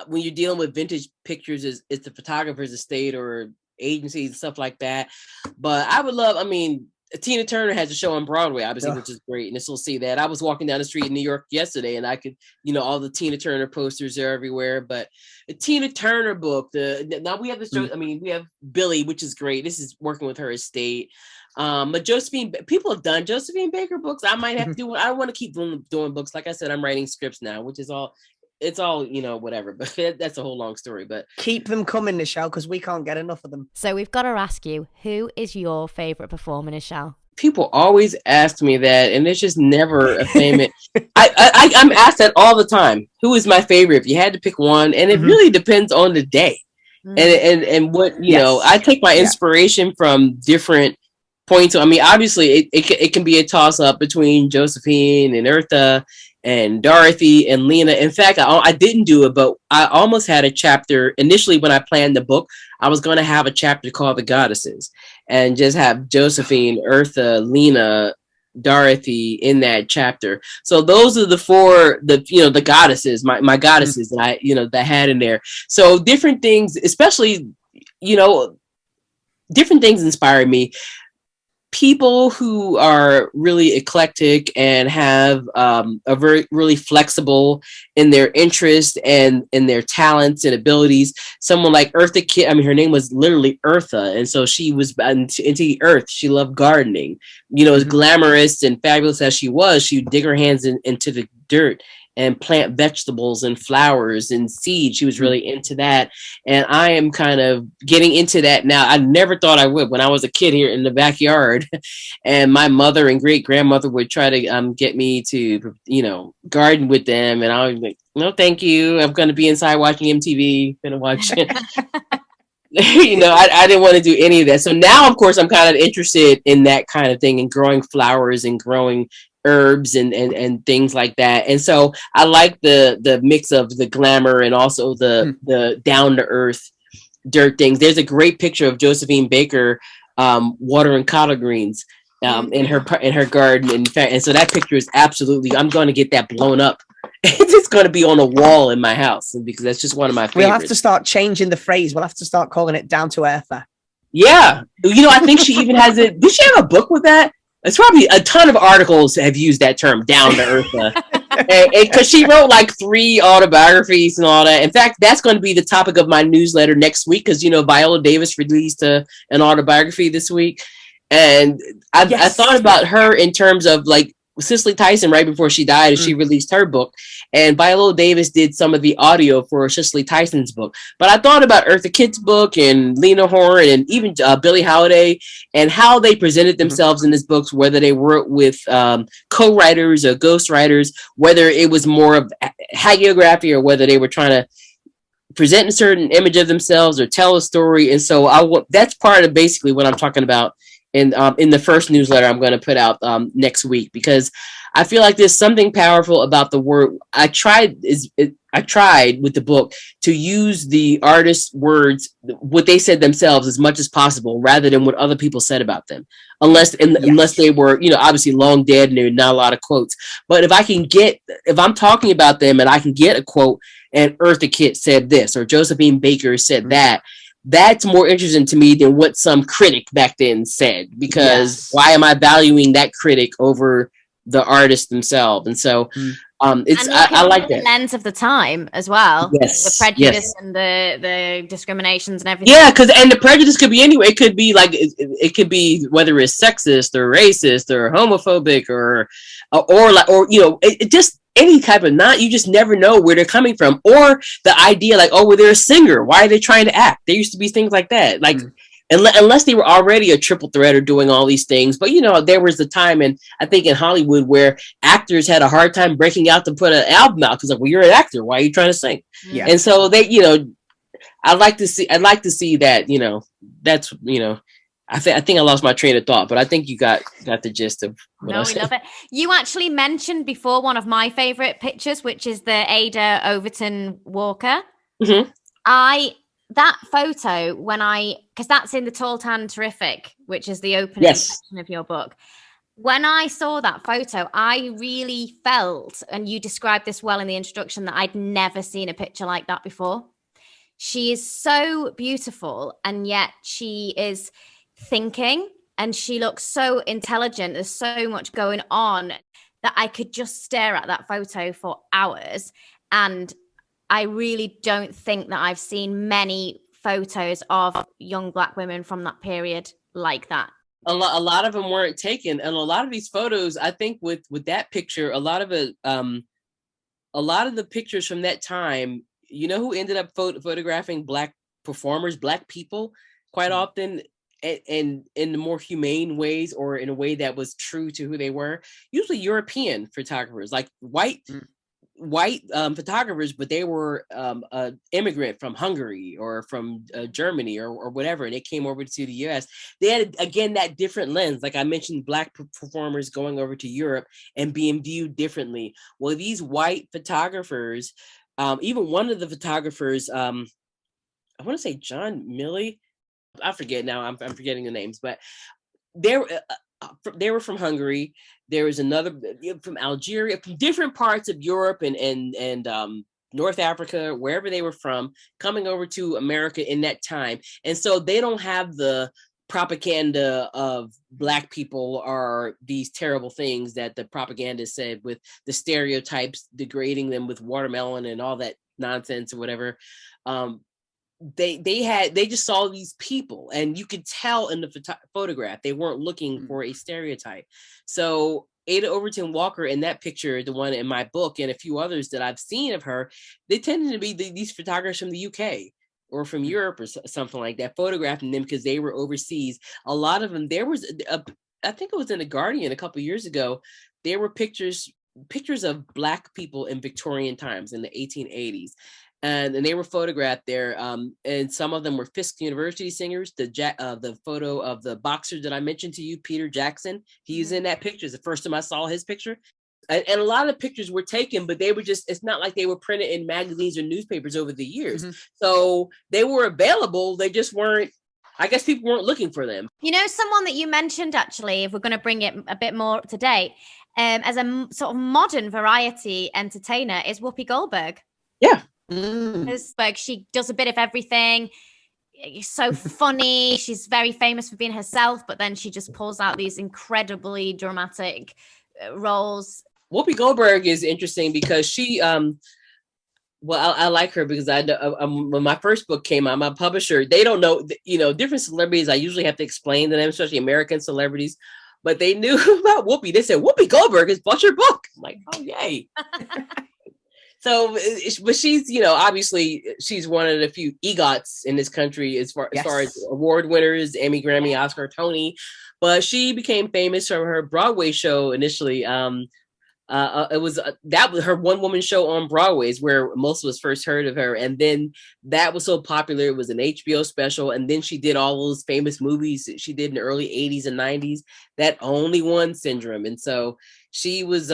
when you're dealing with vintage pictures, it's the photographer's estate or agencies and stuff like that. But I would love, Tina Turner has a show on Broadway, obviously, which is great, and we'll see that. I was walking down the street in New York yesterday, and I could, all the Tina Turner posters are everywhere. But the Tina Turner book, now we have this show. We have Billie, which is great. This is working with her estate. But people have done Josephine Baker books. I might have to do. I want to keep doing books. Like I said, I'm writing scripts now, which is all. It's all, whatever, but that's a whole long story. But
keep them coming, Nichelle, because we can't get enough of them.
So we've got to ask you, who is your favorite performer, Nichelle?
People always ask me that, and it's just never a famous. I'm asked that all the time. Who is my favorite? If you had to pick one, and it really depends on the day, and what know. I take my inspiration from different points. Obviously, it can be a toss up between Josephine and Eartha and Dorothy and Lena. In fact, I didn't do it, but I almost had a chapter initially when I planned the book. I was going to have a chapter called The Goddesses and just have Josephine, Eartha, Lena, Dorothy in that chapter. So those are the four, the goddesses, my goddesses that that I had in there. So different things, especially, different things inspired me. People who are really eclectic and have a really flexible in their interest and in their talents and abilities. Someone like Eartha Kitt, her name was literally Eartha, and so she was into the earth. She loved gardening. As glamorous and fabulous as she was, she would dig her hands into the dirt and plant vegetables and flowers and seeds. She was really into that. And I am kind of getting into that now. I never thought I would when I was a kid here in the backyard. And my mother and great grandmother would try to get me to, garden with them. And I was like, no, thank you. I'm going to be inside watching MTV. Going to watch it. I didn't want to do any of that. So now, of course, I'm kind of interested in that kind of thing and growing flowers and growing herbs and things like that. And so I like the mix of the glamour and also the down to earth dirt things. There's a great picture of Josephine Baker watering collard greens in her garden. In fact, and so that picture is absolutely, I'm going to get that blown up. It's just going to be on a wall in my house because that's just one of my favorites.
We'll have to start changing the phrase. We'll have to start calling it Down to Eartha.
Yeah. I think she even has it. Did she have a book with that? It's probably a ton of articles have used that term, down to Eartha, because she wrote like 3 autobiographies and all that. In fact, that's going to be the topic of my newsletter next week because Viola Davis released an autobiography this week, and I thought about her in terms of like Cicely Tyson right before she died, and she released her book, and Viola Davis did some of the audio for Cicely Tyson's book. But I thought about Eartha Kitt's book and Lena Horne and even Billie Holiday and how they presented themselves in these books, whether they worked with co-writers or ghostwriters, whether it was more of hagiography or whether they were trying to present a certain image of themselves or tell a story. And so that's part of basically what I'm talking about in the first newsletter I'm going to put out next week, because I feel like there's something powerful about the word. I tried with the book to use the artist's words, what they said themselves, as much as possible, rather than what other people said about them. Unless they were, obviously long dead and there are not a lot of quotes. But if I'm talking about them and I can get a quote, and Eartha Kitt said this, or Josephine Baker said that, that's more interesting to me than what some critic back then said, because why am I valuing that critic over the artists themselves? And so I like that.
The lens of the time as well.
Yes,
the prejudice and the discriminations and everything.
Yeah, and the prejudice could be anyway. It could be like it could be whether it's sexist or racist or homophobic or it just any type of you just never know where they're coming from, or the idea like, oh, well, they're a singer, why are they trying to act? There used to be things like that, like unless they were already a triple threat or doing all these things. But there was the time, and I think in Hollywood, where actors had a hard time breaking out to put an album out because, like, well, you're an actor, why are you trying to sing? And so they, I'd like to see that, that's, I think I lost my train of thought, but I think you got the gist of what I said.
Love it. You actually mentioned before one of my favorite pictures, which is the Ada Overton Walker. That photo, because that's in the Tall, Tan, Terrific, which is the opening section of your book. When I saw that photo, I really felt, and you described this well in the introduction, that I'd never seen a picture like that before. She is so beautiful, and yet she is thinking, and she looks so intelligent. There's so much going on that I could just stare at that photo for hours. And I really don't think that I've seen many photos of young Black women from that period like that.
A lot of them weren't taken, and a lot of these photos, I think, with that picture, a lot of the pictures from that time, who ended up photographing Black performers, Black people, quite often, and in the more humane ways, or in a way that was true to who they were, usually European photographers, like white photographers, but they were an immigrant from Hungary or from Germany or whatever, and they came over to the US. They had, again, that different lens. Like I mentioned, Black performers going over to Europe and being viewed differently. Well, these white photographers, even one of the photographers, I want to say John Milley, I forget now, I'm forgetting the names, but they were from Hungary. There was another from Algeria, from different parts of Europe and North Africa, wherever they were from, coming over to America in that time. And so they don't have the propaganda of Black people are these terrible things that the propaganda said, with the stereotypes, degrading them with watermelon and all that nonsense or whatever. They just saw these people, and you could tell in the photograph they weren't looking for a stereotype. So Ada Overton Walker, in that picture, the one in my book, and a few others that I've seen of her, they tended to be these photographers from the UK or from Europe or something like that, photographing them because they were overseas. A lot of them, there was I think it was in The Guardian a couple of years ago, there were pictures of Black people in Victorian times in the 1880s. And they were photographed there, and some of them were Fisk University singers. The photo of the boxer that I mentioned to you, Peter Jackson, he's in that picture. It's the first time I saw his picture. And a lot of pictures were taken, but they were it's not like they were printed in magazines or newspapers over the years. So they were available. They just weren't, I guess people weren't looking for them.
Someone that you mentioned, actually, if we're going to bring it a bit more up to date, as a sort of modern variety entertainer, is Whoopi Goldberg.
Yeah.
She does a bit of everything. It's so funny. She's very famous for being herself, but then she just pulls out these incredibly dramatic roles.
Whoopi Goldberg is interesting because she, I like her because I when my first book came out, my publisher, they don't know, different celebrities. I usually have to explain to them, especially American celebrities, but they knew about Whoopi. They said, Whoopi Goldberg has bought your book. I'm like, oh, yay. So, but she's, obviously she's one of the few EGOTs in this country as far as award winners, Emmy, Grammy, Oscar, Tony. But she became famous from her Broadway show initially, It was that was her one woman show on Broadway is where most of us first heard of her, and then that was so popular. It was an HBO special, and then she did all those famous movies that she did in the early 80s and 90s. That Only One syndrome, and so she was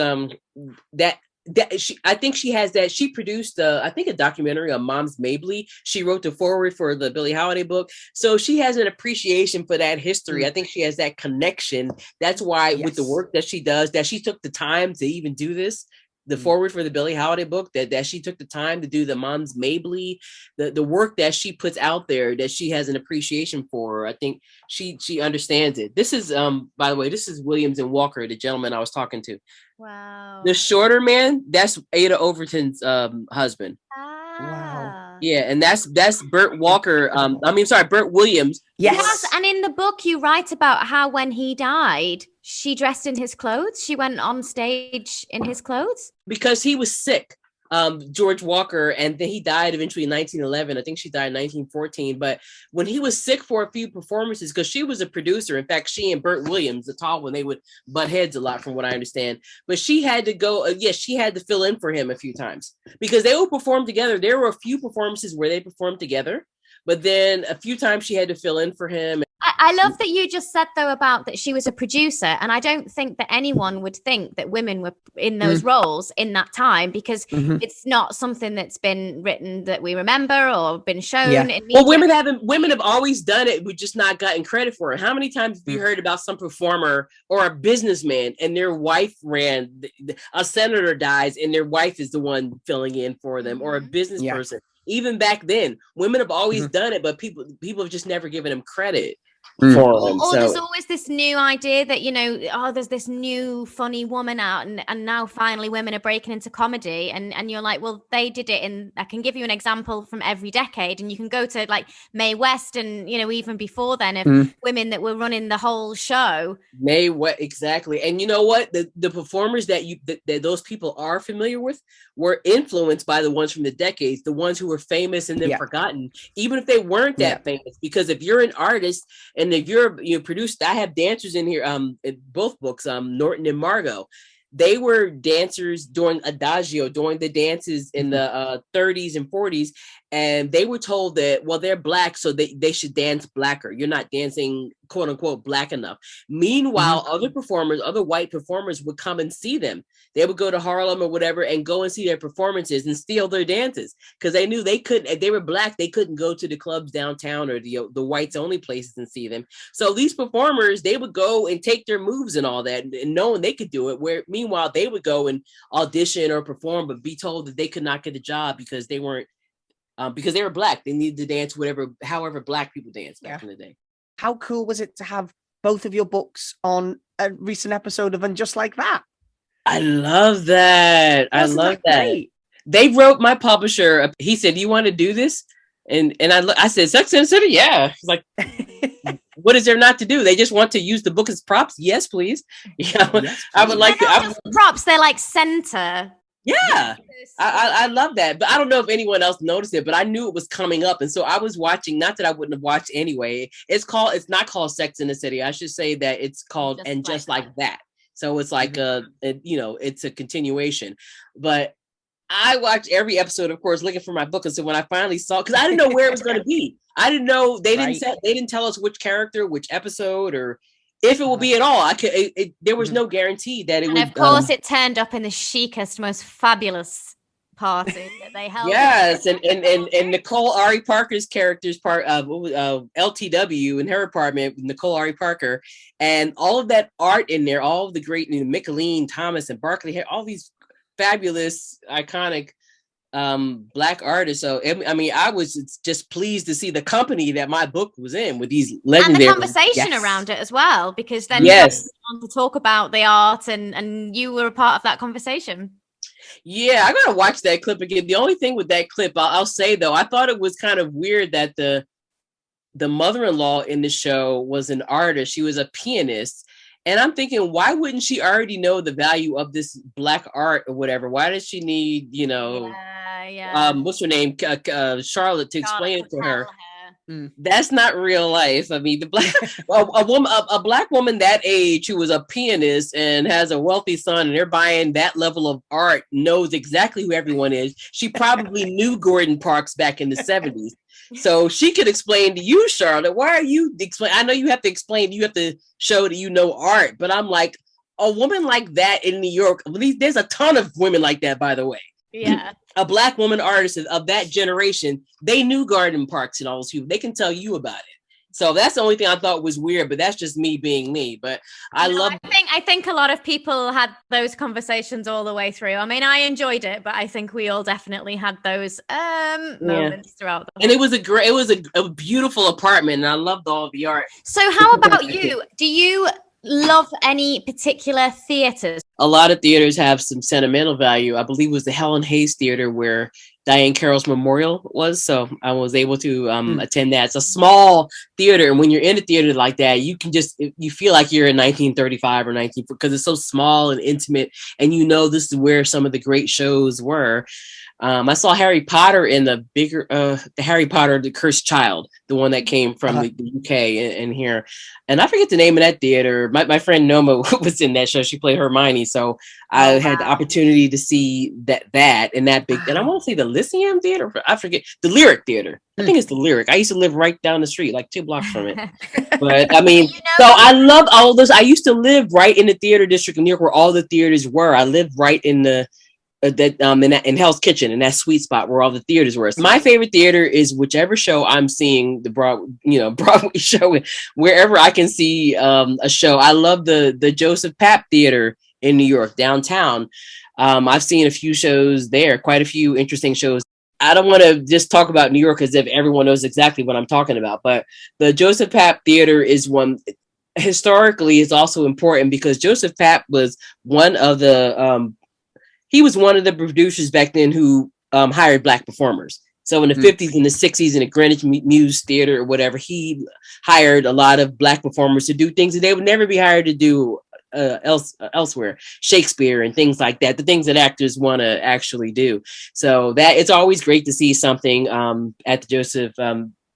I think she has that. She produced I think a documentary on Mom's Mabley. She wrote the foreword for the Billie Holiday book, so she has an appreciation for that history. I think she has that connection. That's why with the work that she does, that she took the time to even do this, the foreword for the Billie Holiday book, that she took the time to do the Mom's Mabley, the work that she puts out there, that she has an appreciation for. I think she understands it. This is by the way, this is Williams and Walker, the gentleman I was talking to.
Wow.
The shorter man, that's Ada Overton's husband.
Wow.
Yeah, and that's Burt Walker. Burt Williams.
Yes, and in the book you write about how when he died, she dressed in his clothes. She went on stage in his clothes
because he was sick. George Walker, and then he died eventually in 1911. I think she died in 1914. But when he was sick for a few performances, because she was a producer, in fact, she and Burt Williams, the tall one, they would butt heads a lot, from what I understand. But she had to go. She had to fill in for him a few times because they would perform together. There were a few performances where they performed together, but then a few times she had to fill in for him.
I love that you just said, though, about that she was a producer. And I don't think that anyone would think that women were in those roles in that time, because it's not something that's been written that we remember or been shown.
Yeah.
In media.
Well, women have always done it. We've just not gotten credit for it. How many times have you heard about some performer or a businessman and their wife a senator dies and their wife is the one filling in for them, or a business person? Even back then, women have always done it, but people have just never given them credit.
There's always this new idea that, there's this new funny woman out, and now finally women are breaking into comedy, and you're like, well, they did it I can give you an example from every decade, and you can go to like Mae West and even before then of women that were running the whole show.
Mae West, exactly. And you know what, the performers that those people are familiar with were influenced by the ones from the decades, the ones who were famous and then forgotten, even if they weren't that famous. Because if you're an artist and if you're produced, I have dancers in here in both books, Norton and Margot. They were dancers during Adagio, during the dances in the 30s and 40s. And they were told that, well, they're Black, so they should dance Blacker. You're not dancing, quote unquote, Black enough. Meanwhile, other white performers would come and see them. They would go to Harlem or whatever and go and see their performances and steal their dances, because they knew they couldn't, if they were Black, they couldn't go to the clubs downtown or the whites only places and see them. So these performers, they would go and take their moves and all that, and knowing they could do it, where meanwhile they would go and audition or perform, but be told that they could not get a job because they weren't, because they were Black. They needed to dance however Black people danced back in the day.
How cool was it to have both of your books on a recent episode of And Just Like That?
I love that. I love that. They wrote, my publisher, he said, "You want to do this?" And I said, "Sex and the City?" Yeah. He's like, what is there not to do? They just want to use the book as props. Yes, please. I would like to.
Props. They're like center.
Yeah, I love that. But I don't know if anyone else noticed it, but I knew it was coming up. And so I was watching, not that I wouldn't have watched anyway. It's not called Sex and the City. I should say that it's called Just Like That. So it's like it's a continuation. But I watched every episode, of course, looking for my book. And so when I finally saw, because I didn't know where it was going to be. I didn't know, they didn't tell us which character, which episode, or if it will be at all. There was no guarantee that it would.
And of course, it turned up in the chicest, most fabulous party that they held.
Yes, and Nicole Ari Parker's character's part of LTW in her apartment, Nicole Ari Parker, and all of that art in there, all of the great Micheline Thomas and Barclay, all these fabulous, iconic Black artists. So I mean, I was just pleased to see the company that my book was in with these legendary,
and the conversation around it as well, because then you on to talk about the art, and you were a part of that conversation.
Yeah, I gotta watch that clip again. The only thing with that clip, I'll say though, I thought it was kind of weird that the mother-in-law in the show was an artist. She was a pianist. And I'm thinking, why wouldn't she already know the value of this Black art or whatever? Why does she need, what's her name? Charlotte to explain it to her? That's not real life. I mean, a black woman that age who was a pianist and has a wealthy son, and they're buying that level of art, knows exactly who everyone is. She probably knew Gordon Parks back in the 70s. So she could explain to you, Charlotte, why are you explain? I know you have to explain, you have to show that you know art, but I'm like, a woman like that in New York, there's a ton of women like that, by the way.
Yeah.
A black woman artist of that generation, they knew Gordon Parks and all those people. They can tell you about it. So that's the only thing I thought was weird, but that's just me being me. But
I think a lot of people had those conversations all the way through. I mean, I enjoyed it, but I think we all definitely had those moments throughout the whole.
And it was a beautiful apartment, and I loved all the art.
So how about you? Do you love any particular theaters?
A lot of theaters have some sentimental value. I believe it was the Helen Hayes Theater where Diane Carroll's memorial was. So I was able to attend that. It's a small theater. And when you're in a theater like that, you feel like you're in 1935 or 19, because it's so small and intimate. And this is where some of the great shows were. I saw Harry Potter in the Harry Potter, the Cursed Child, the one that came from the UK and here. And I forget the name of that theater. My friend Noma was in that show. She played Hermione. So I had the opportunity to see that in that big, and I want to say the Lyceum Theater. I forget, the Lyric Theater. I think it's the Lyric. I used to live right down the street, like 2 blocks from it. But I mean, so I love all this. I used to live right in the theater district in New York where all the theaters were. I lived right in the in Hell's Kitchen, in that sweet spot where all the theaters were. So my favorite theater is whichever show I'm seeing, the Broadway show, wherever I can see a show. I love the Joseph Papp Theater in New York, downtown. I've seen a few shows there, quite a few interesting shows. I don't want to just talk about New York as if everyone knows exactly what I'm talking about, but the Joseph Papp Theater is one. Historically, is also important because Joseph Papp was one of the producers back then who hired black performers. So in the 50s and the 60s in the Greenwich Muse Theater or whatever, he hired a lot of black performers to do things that they would never be hired to do elsewhere, Shakespeare and things like that, the things that actors want to actually do. So that it's always great to see something at the Joseph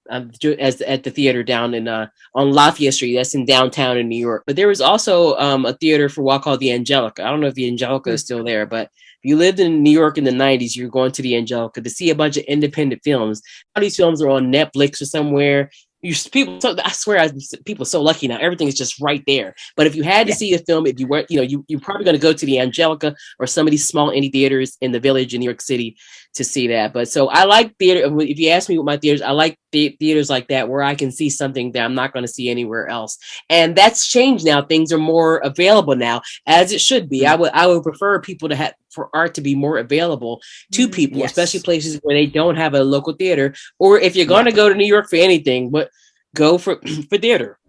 at the theater down in on Lafayette Street. That's in downtown in New York. But there was also a theater for a while called the Angelica. I don't know if the Angelica is still there, but if you lived in New York in the 90s, you're going to the Angelica to see a bunch of independent films. All these films are on Netflix or somewhere. I swear, people are so lucky now. Everything is just right there. But if you had to see a film, if you weren't, you're probably going to go to the Angelica or some of these small indie theaters in the Village in New York City to see that. But so I like theater. If you ask me what my theaters, I like theaters like that where I can see something that I'm not going to see anywhere else. And that's changed now. Things are more available now, as it should be. I would prefer people for art to be more available to people, especially places where they don't have a local theater. Or if you're going to go to New York for anything, but go for theater.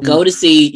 Go to see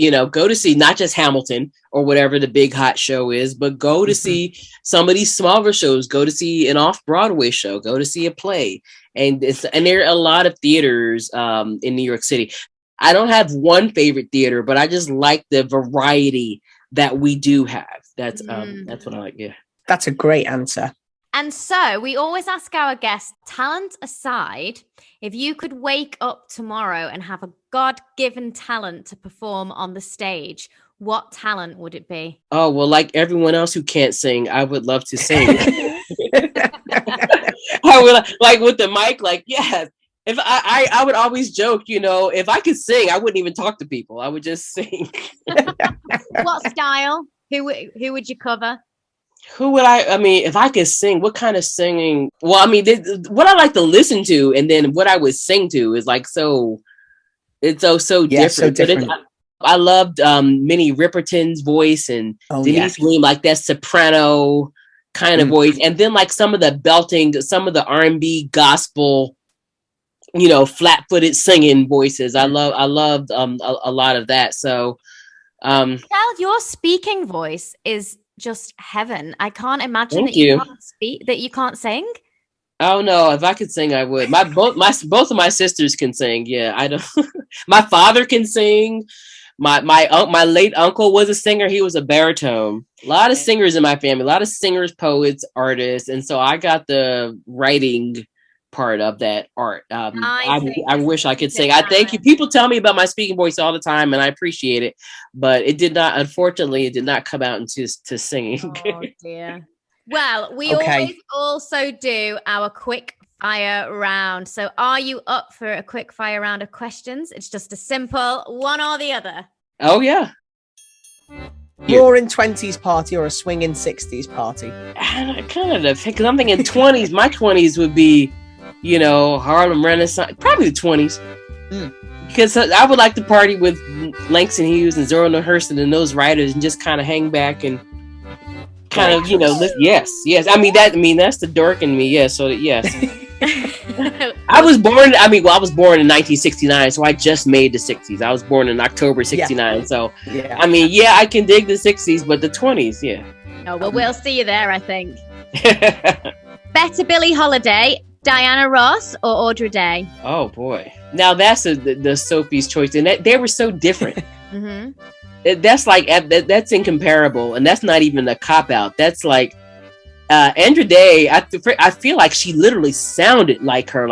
not just Hamilton or whatever the big hot show is, but go to see some of these smaller shows. Go to see an off-Broadway show. Go to see a play. And there are a lot of theaters in New York City. I don't have one favorite theater, but I just like the variety that we do have. That's what I like. Yeah.
That's a great answer.
And so we always ask our guests, talent aside, if you could wake up tomorrow and have a God-given talent to perform on the stage, what talent would it be? Oh,
well, like everyone else who can't sing, I would love to sing. I would, like with the mic, like, yes. If I would always joke, if I could sing, I wouldn't even talk to people. I would just sing.
What style? Who would you cover?
Who would if I could sing, what kind of singing? Well, what I like to listen to and then what I would sing to is like, it's so different. So different. I loved Minnie Riperton's voice and Denise Williams, like that soprano kind of voice. And then like some of the belting, some of the R&B gospel, flat-footed singing voices. I loved a lot of that. So,
your speaking voice is just heaven. I can't imagine you can't speak, that you can't sing.
Oh no, if I could sing, I would. Both of my sisters can sing. Yeah, I don't. My father can sing. My late uncle was a singer. He was a baritone. A lot of singers in my family. A lot of singers, poets, artists, and so I got the writing part of that art.
I
wish I could sing. I thank you. People tell me about my speaking voice all the time, and I appreciate it. But it did not, unfortunately, it did not come out into singing.
Oh dear. Well, we always also do our quick fire round. So are you up for a quick fire round of questions? It's just a simple one or the other.
Oh yeah.
Roaring 20s party or a swinging 60s party?
I kind of, because I'm thinking 20s. My 20s would be, Harlem Renaissance, probably the 20s. Because I would like to party with Langston Hughes and Zora Neale Hurston and those writers and just kind of hang back and kind of, yes. I mean, that's the dork in me. Yes. So yes. I was born in 1969, so I just made the 60s. I was born in October 69. So, I can dig the 60s, but the 20s, yeah.
Oh, well, we'll see you there, I think. Better Billie Holiday, Diana Ross, or Audra Day?
Oh, boy. Now, that's the Sophie's choice, and they were so different. That's incomparable, and that's not even a cop-out. That's like, Andra Day, I feel like she literally sounded like her.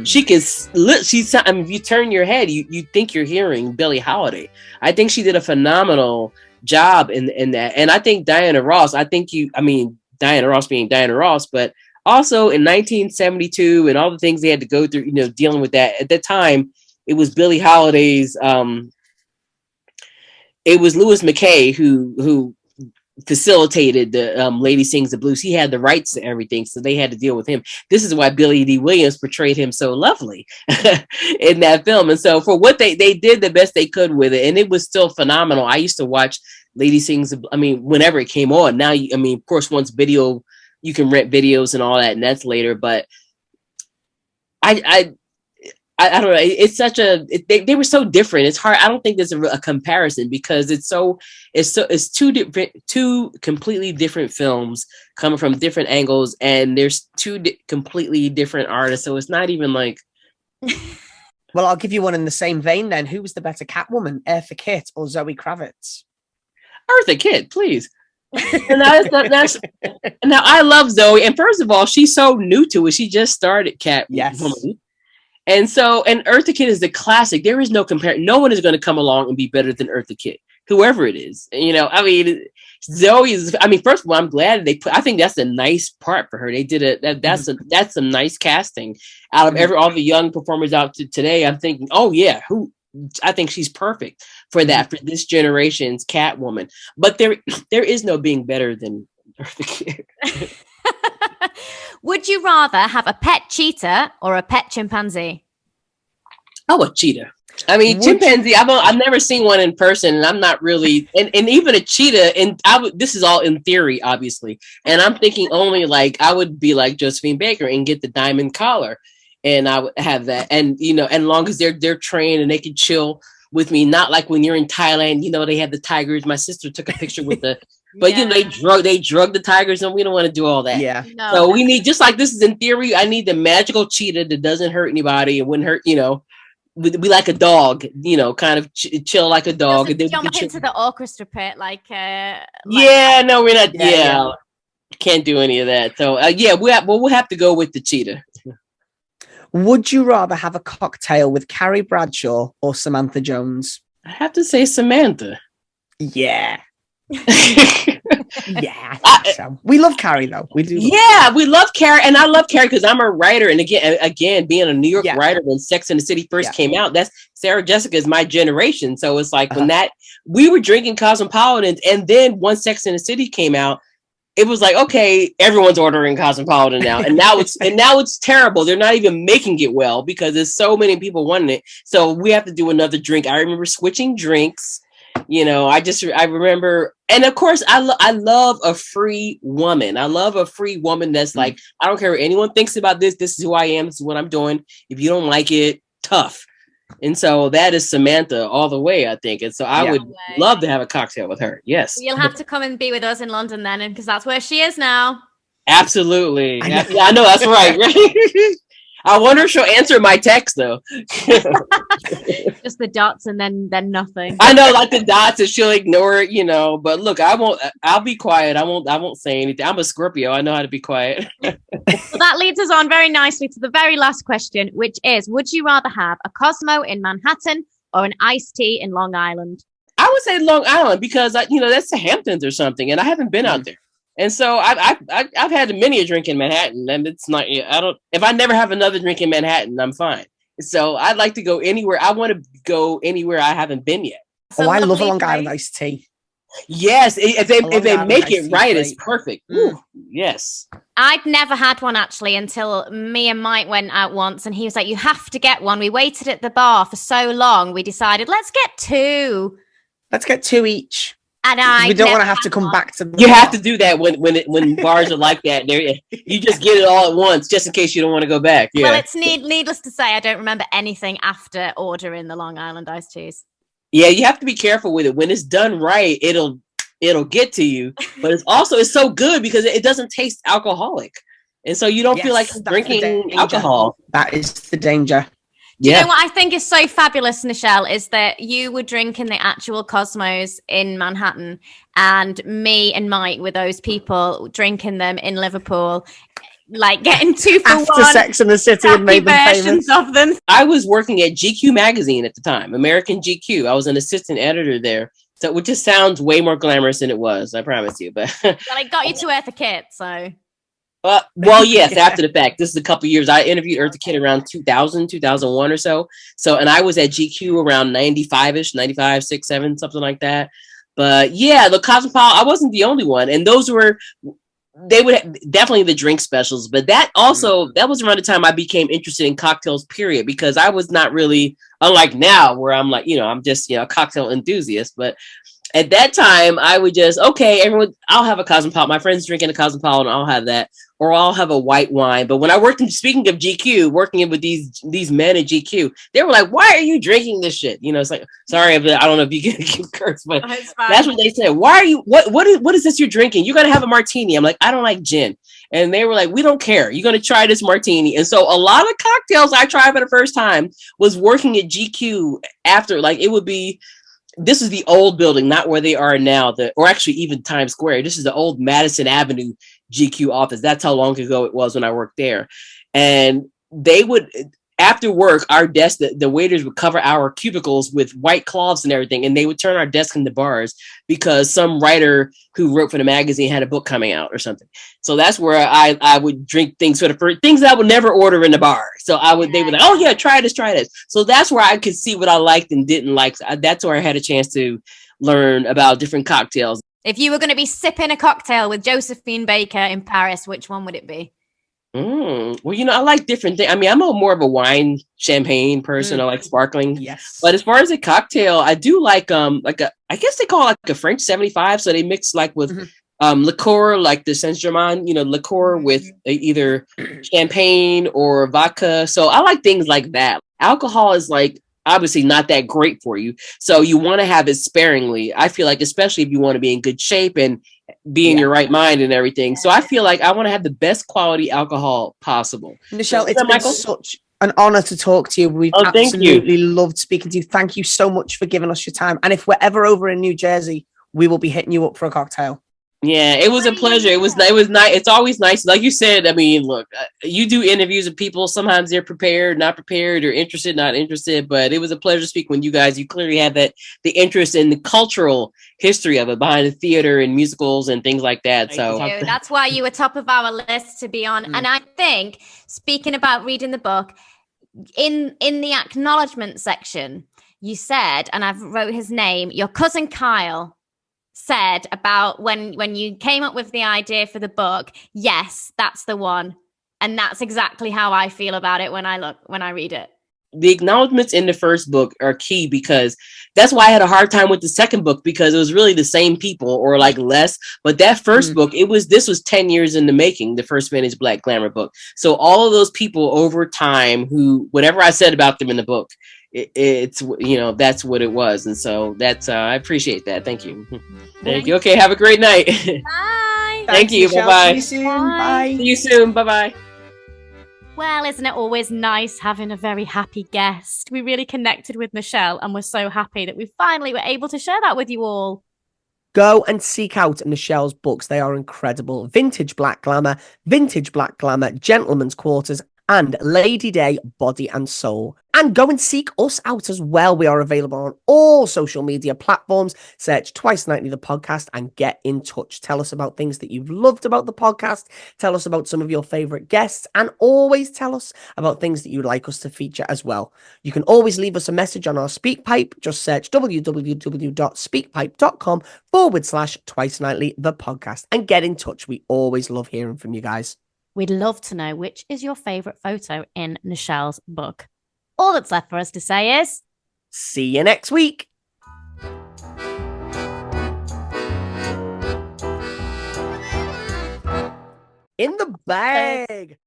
She can. If you turn your head, you think you're hearing Billie Holiday. I think she did a phenomenal job in that. And I think Diana Ross. Diana Ross being Diana Ross, but also in 1972 and all the things they had to go through, dealing with that at that time, it was Billie Holiday's. It was Louis McKay who facilitated the Lady Sings the Blues. He had the rights to everything, so they had to deal with him. This is why Billy D. Williams portrayed him so lovely in that film. And so for what they did the best they could with it, and it was still phenomenal. I used to watch Lady Sings, whenever it came on. Now, of course, once video, you can rent videos and all that, and that's later. But I don't know. It's such they were so different. It's hard. I don't think there's a comparison because it's two completely different films coming from different angles, and there's two completely different artists. So it's not even like.
Well, I'll give you one in the same vein then. Who was the better Catwoman, Eartha Kitt or Zoe Kravitz?
Eartha Kitt, please. And now I love Zoe. And first of all, she's so new to it. She just started Catwoman.
Yes.
And Eartha Kitt is the classic. There is no comparison. No one is going to come along and be better than Eartha Kitt, whoever it is. Zoe is. First of all, I'm glad I think that's a nice part for her. They did that's some nice casting out of all the young performers out to today. I'm thinking, oh yeah, I think she's perfect for that, for this generation's Catwoman. But there is no being better than Eartha Kitt.
Would you rather have a pet cheetah or a pet chimpanzee?
Oh, a cheetah. Chimpanzee. I've never seen one in person, and I'm not really. And even a cheetah. And this is all in theory, obviously. And I'm thinking only like I would be like Josephine Baker and get the diamond collar, and I would have that. And and long as they're trained and they can chill with me, not like when you're in Thailand. They have the tigers. My sister took a picture with the. But they drug the tigers, and we don't want to do all that.
Yeah.
No.
So we need, just like this is in theory, I need the magical cheetah that doesn't hurt anybody and wouldn't hurt. We like a dog. Kind of chill like a dog.
And jump into the orchestra pit,
no, we're not. Yeah. Can't do any of that. So we'll have to go with the cheetah.
Would you rather have a cocktail with Carrie Bradshaw or Samantha Jones?
I have to say Samantha.
Yeah. So. We love Carrie though. We do.
We love Carrie, and I love Carrie because I'm a writer. And again, being a New York writer when Sex and the City first came out, that's Sarah Jessica is my generation. So it's like when we were drinking Cosmopolitans, and then once Sex and the City came out, it was like, okay, everyone's ordering Cosmopolitan now, and now it's terrible. They're not even making it well because there's so many people wanting it. So we have to do another drink. I remember switching drinks. I remember, and of course, I love a free woman. I love a free woman that's like, I don't care what anyone thinks about this. This is who I am. This is what I'm doing. If you don't like it, tough. And so that is Samantha all the way, I think. And so I would love to have a cocktail with her. Yes.
You'll have to come and be with us in London then, because that's where she is now.
Absolutely. I know that's right. I wonder if she'll answer my text though.
Just the dots and then nothing.
I know, like the dots, and she'll ignore it, But look, I won't. I'll be quiet. I won't say anything. I'm a Scorpio. I know how to be quiet.
Well, that leads us on very nicely to the very last question, which is: would you rather have a Cosmo in Manhattan or an iced tea in Long Island?
I would say Long Island because that's the Hamptons or something, and I haven't been out there. And so I've had many a drink in Manhattan, and it's not. If I never have another drink in Manhattan, I'm fine. So I'd like to go anywhere. I want to go anywhere I haven't been yet.
I love a Long Island iced tea.
Yes, if they make it right, it's perfect. Ooh, yes.
I'd never had one actually until me and Mike went out once, and he was like, "You have to get one." We waited at the bar for so long, we decided let's get two.
Let's get two each.
And
we don't want to have to come back to.
You have to do that when bars are like that. You just get it all at once, just in case you don't want to go back. Yeah.
Well, it's needless to say, I don't remember anything after ordering the Long Island iced teas.
Yeah, you have to be careful with it. When it's done right, it'll get to you. But it's so good because it doesn't taste alcoholic, and so you don't feel like drinking alcohol.
That is the danger.
Do you know what I think is so fabulous, Nichelle, is that you were drinking the actual Cosmos in Manhattan, and me and Mike were those people drinking them in Liverpool, like getting 2 for
after
1.
Sex in the City and made them famous.
Of them.
I was working at GQ magazine at the time, American GQ. I was an assistant editor there, so it just sounds way more glamorous than it was. I promise you. But
well, I got you to Eartha Kitt, so.
Well, yes, after the fact. This is a couple years. I interviewed Eartha Kitt around 2000, 2001 or so. And I was at GQ around 95-ish, 95, 6, 7, something like that. But yeah, the Cosmopolitan, I wasn't the only one. And they would definitely the drink specials. But that was around the time I became interested in cocktails, period, because I was not really, unlike now where I'm like, I'm just, a cocktail enthusiast. But at that time, I would just, everyone, I'll have a Cosmopolitan. My friend's drinking a Cosmopolitan, I'll have that. Or I'll have a white wine. But when I worked speaking of GQ, working with these men at GQ, they were like, why are you drinking this shit? It's like, sorry, I don't know if you can curse, but that's what they said. Why are you, what is this you're drinking? You're going to have a martini. I'm like, I don't like gin. And they were like, we don't care. You're going to try this martini. And so a lot of cocktails I tried for the first time was working at GQ after, like, it would be, this is the old building, not where they are now, or actually even Times Square. This is the old Madison Avenue GQ office. That's how long ago it was when I worked there. And they would, after work, our desk, the waiters would cover our cubicles with white cloths and everything, and they would turn our desk into bars because some writer who wrote for the magazine had a book coming out or something. So that's where I would drink things for things that I would never order in the bar. So they would like, oh yeah, try this. So that's where I could see what I liked and didn't like. That's where I had a chance to learn about different cocktails.
If you were going to be sipping a cocktail with Josephine Baker in Paris, which one would it be?
Well, I like different things. I mean, I'm more of a wine champagne person. I like sparkling.
Yes.
But as far as a cocktail, I do like I guess they call it like a French 75. So they mix like with liqueur, like the Saint Germain, liqueur with either champagne or vodka. So I like things like that. Alcohol is like obviously not that great for you. So you want to have it sparingly. I feel like, especially if you want to be in good shape and be in your right mind and everything. So I feel like I want to have the best quality alcohol possible.
Nichelle, it's been such an honor to talk to you. We've absolutely loved speaking to you. Thank you so much for giving us your time. And if we're ever over in New Jersey, we will be hitting you up for a cocktail.
Yeah, it was a pleasure. It was nice. It's always nice. Like you said, I mean, look, you do interviews with people. Sometimes they're prepared, not prepared, or interested, not interested. But it was a pleasure to speak with you guys. You clearly had the interest in the cultural history of it behind the theater and musicals and things like that. So
that's why you were top of our list to be on. And I think, speaking about reading the book, in the acknowledgement section, you said, and I've wrote his name, your cousin Kyle said about when you came up with the idea for the book, yes, that's the one. And that's exactly how I feel about it when I read it.
The acknowledgments in the first book are key because that's why I had a hard time with the second book, because it was really the same people or like less. But that first book, this was 10 years in the making, the first Vintage Black Glamour book. So all of those people over time who, whatever I said about them in the book, it's that's what it was. And so that's I appreciate that. Thank you. Thank you. Okay, have a great night.
Bye.
Thank you. Bye-bye.
See you soon. Bye.
See you soon. Bye-bye.
Well, isn't it always nice having a very happy guest? We really connected with Nichelle and we're so happy that we finally were able to share that with you all.
Go and seek out Nichelle's books. They are incredible. Vintage Black Glamour, Gentleman's Quarters, and Lady Day, Body and Soul. And go and seek us out as well. We are available on all social media platforms. Search Twice Nightly the podcast and get in touch. Tell us about things that you've loved about the podcast. Tell us about some of your favorite guests, and always tell us about things that you'd like us to feature as well. You can always leave us a message on our SpeakPipe. Just search www.speakpipe.com/Twice Nightly the podcast and get in touch. We always love hearing from you guys.
We'd love to know which is your favourite photo in Nichelle's book. All that's left for us to say is...
see you next week. In the bag.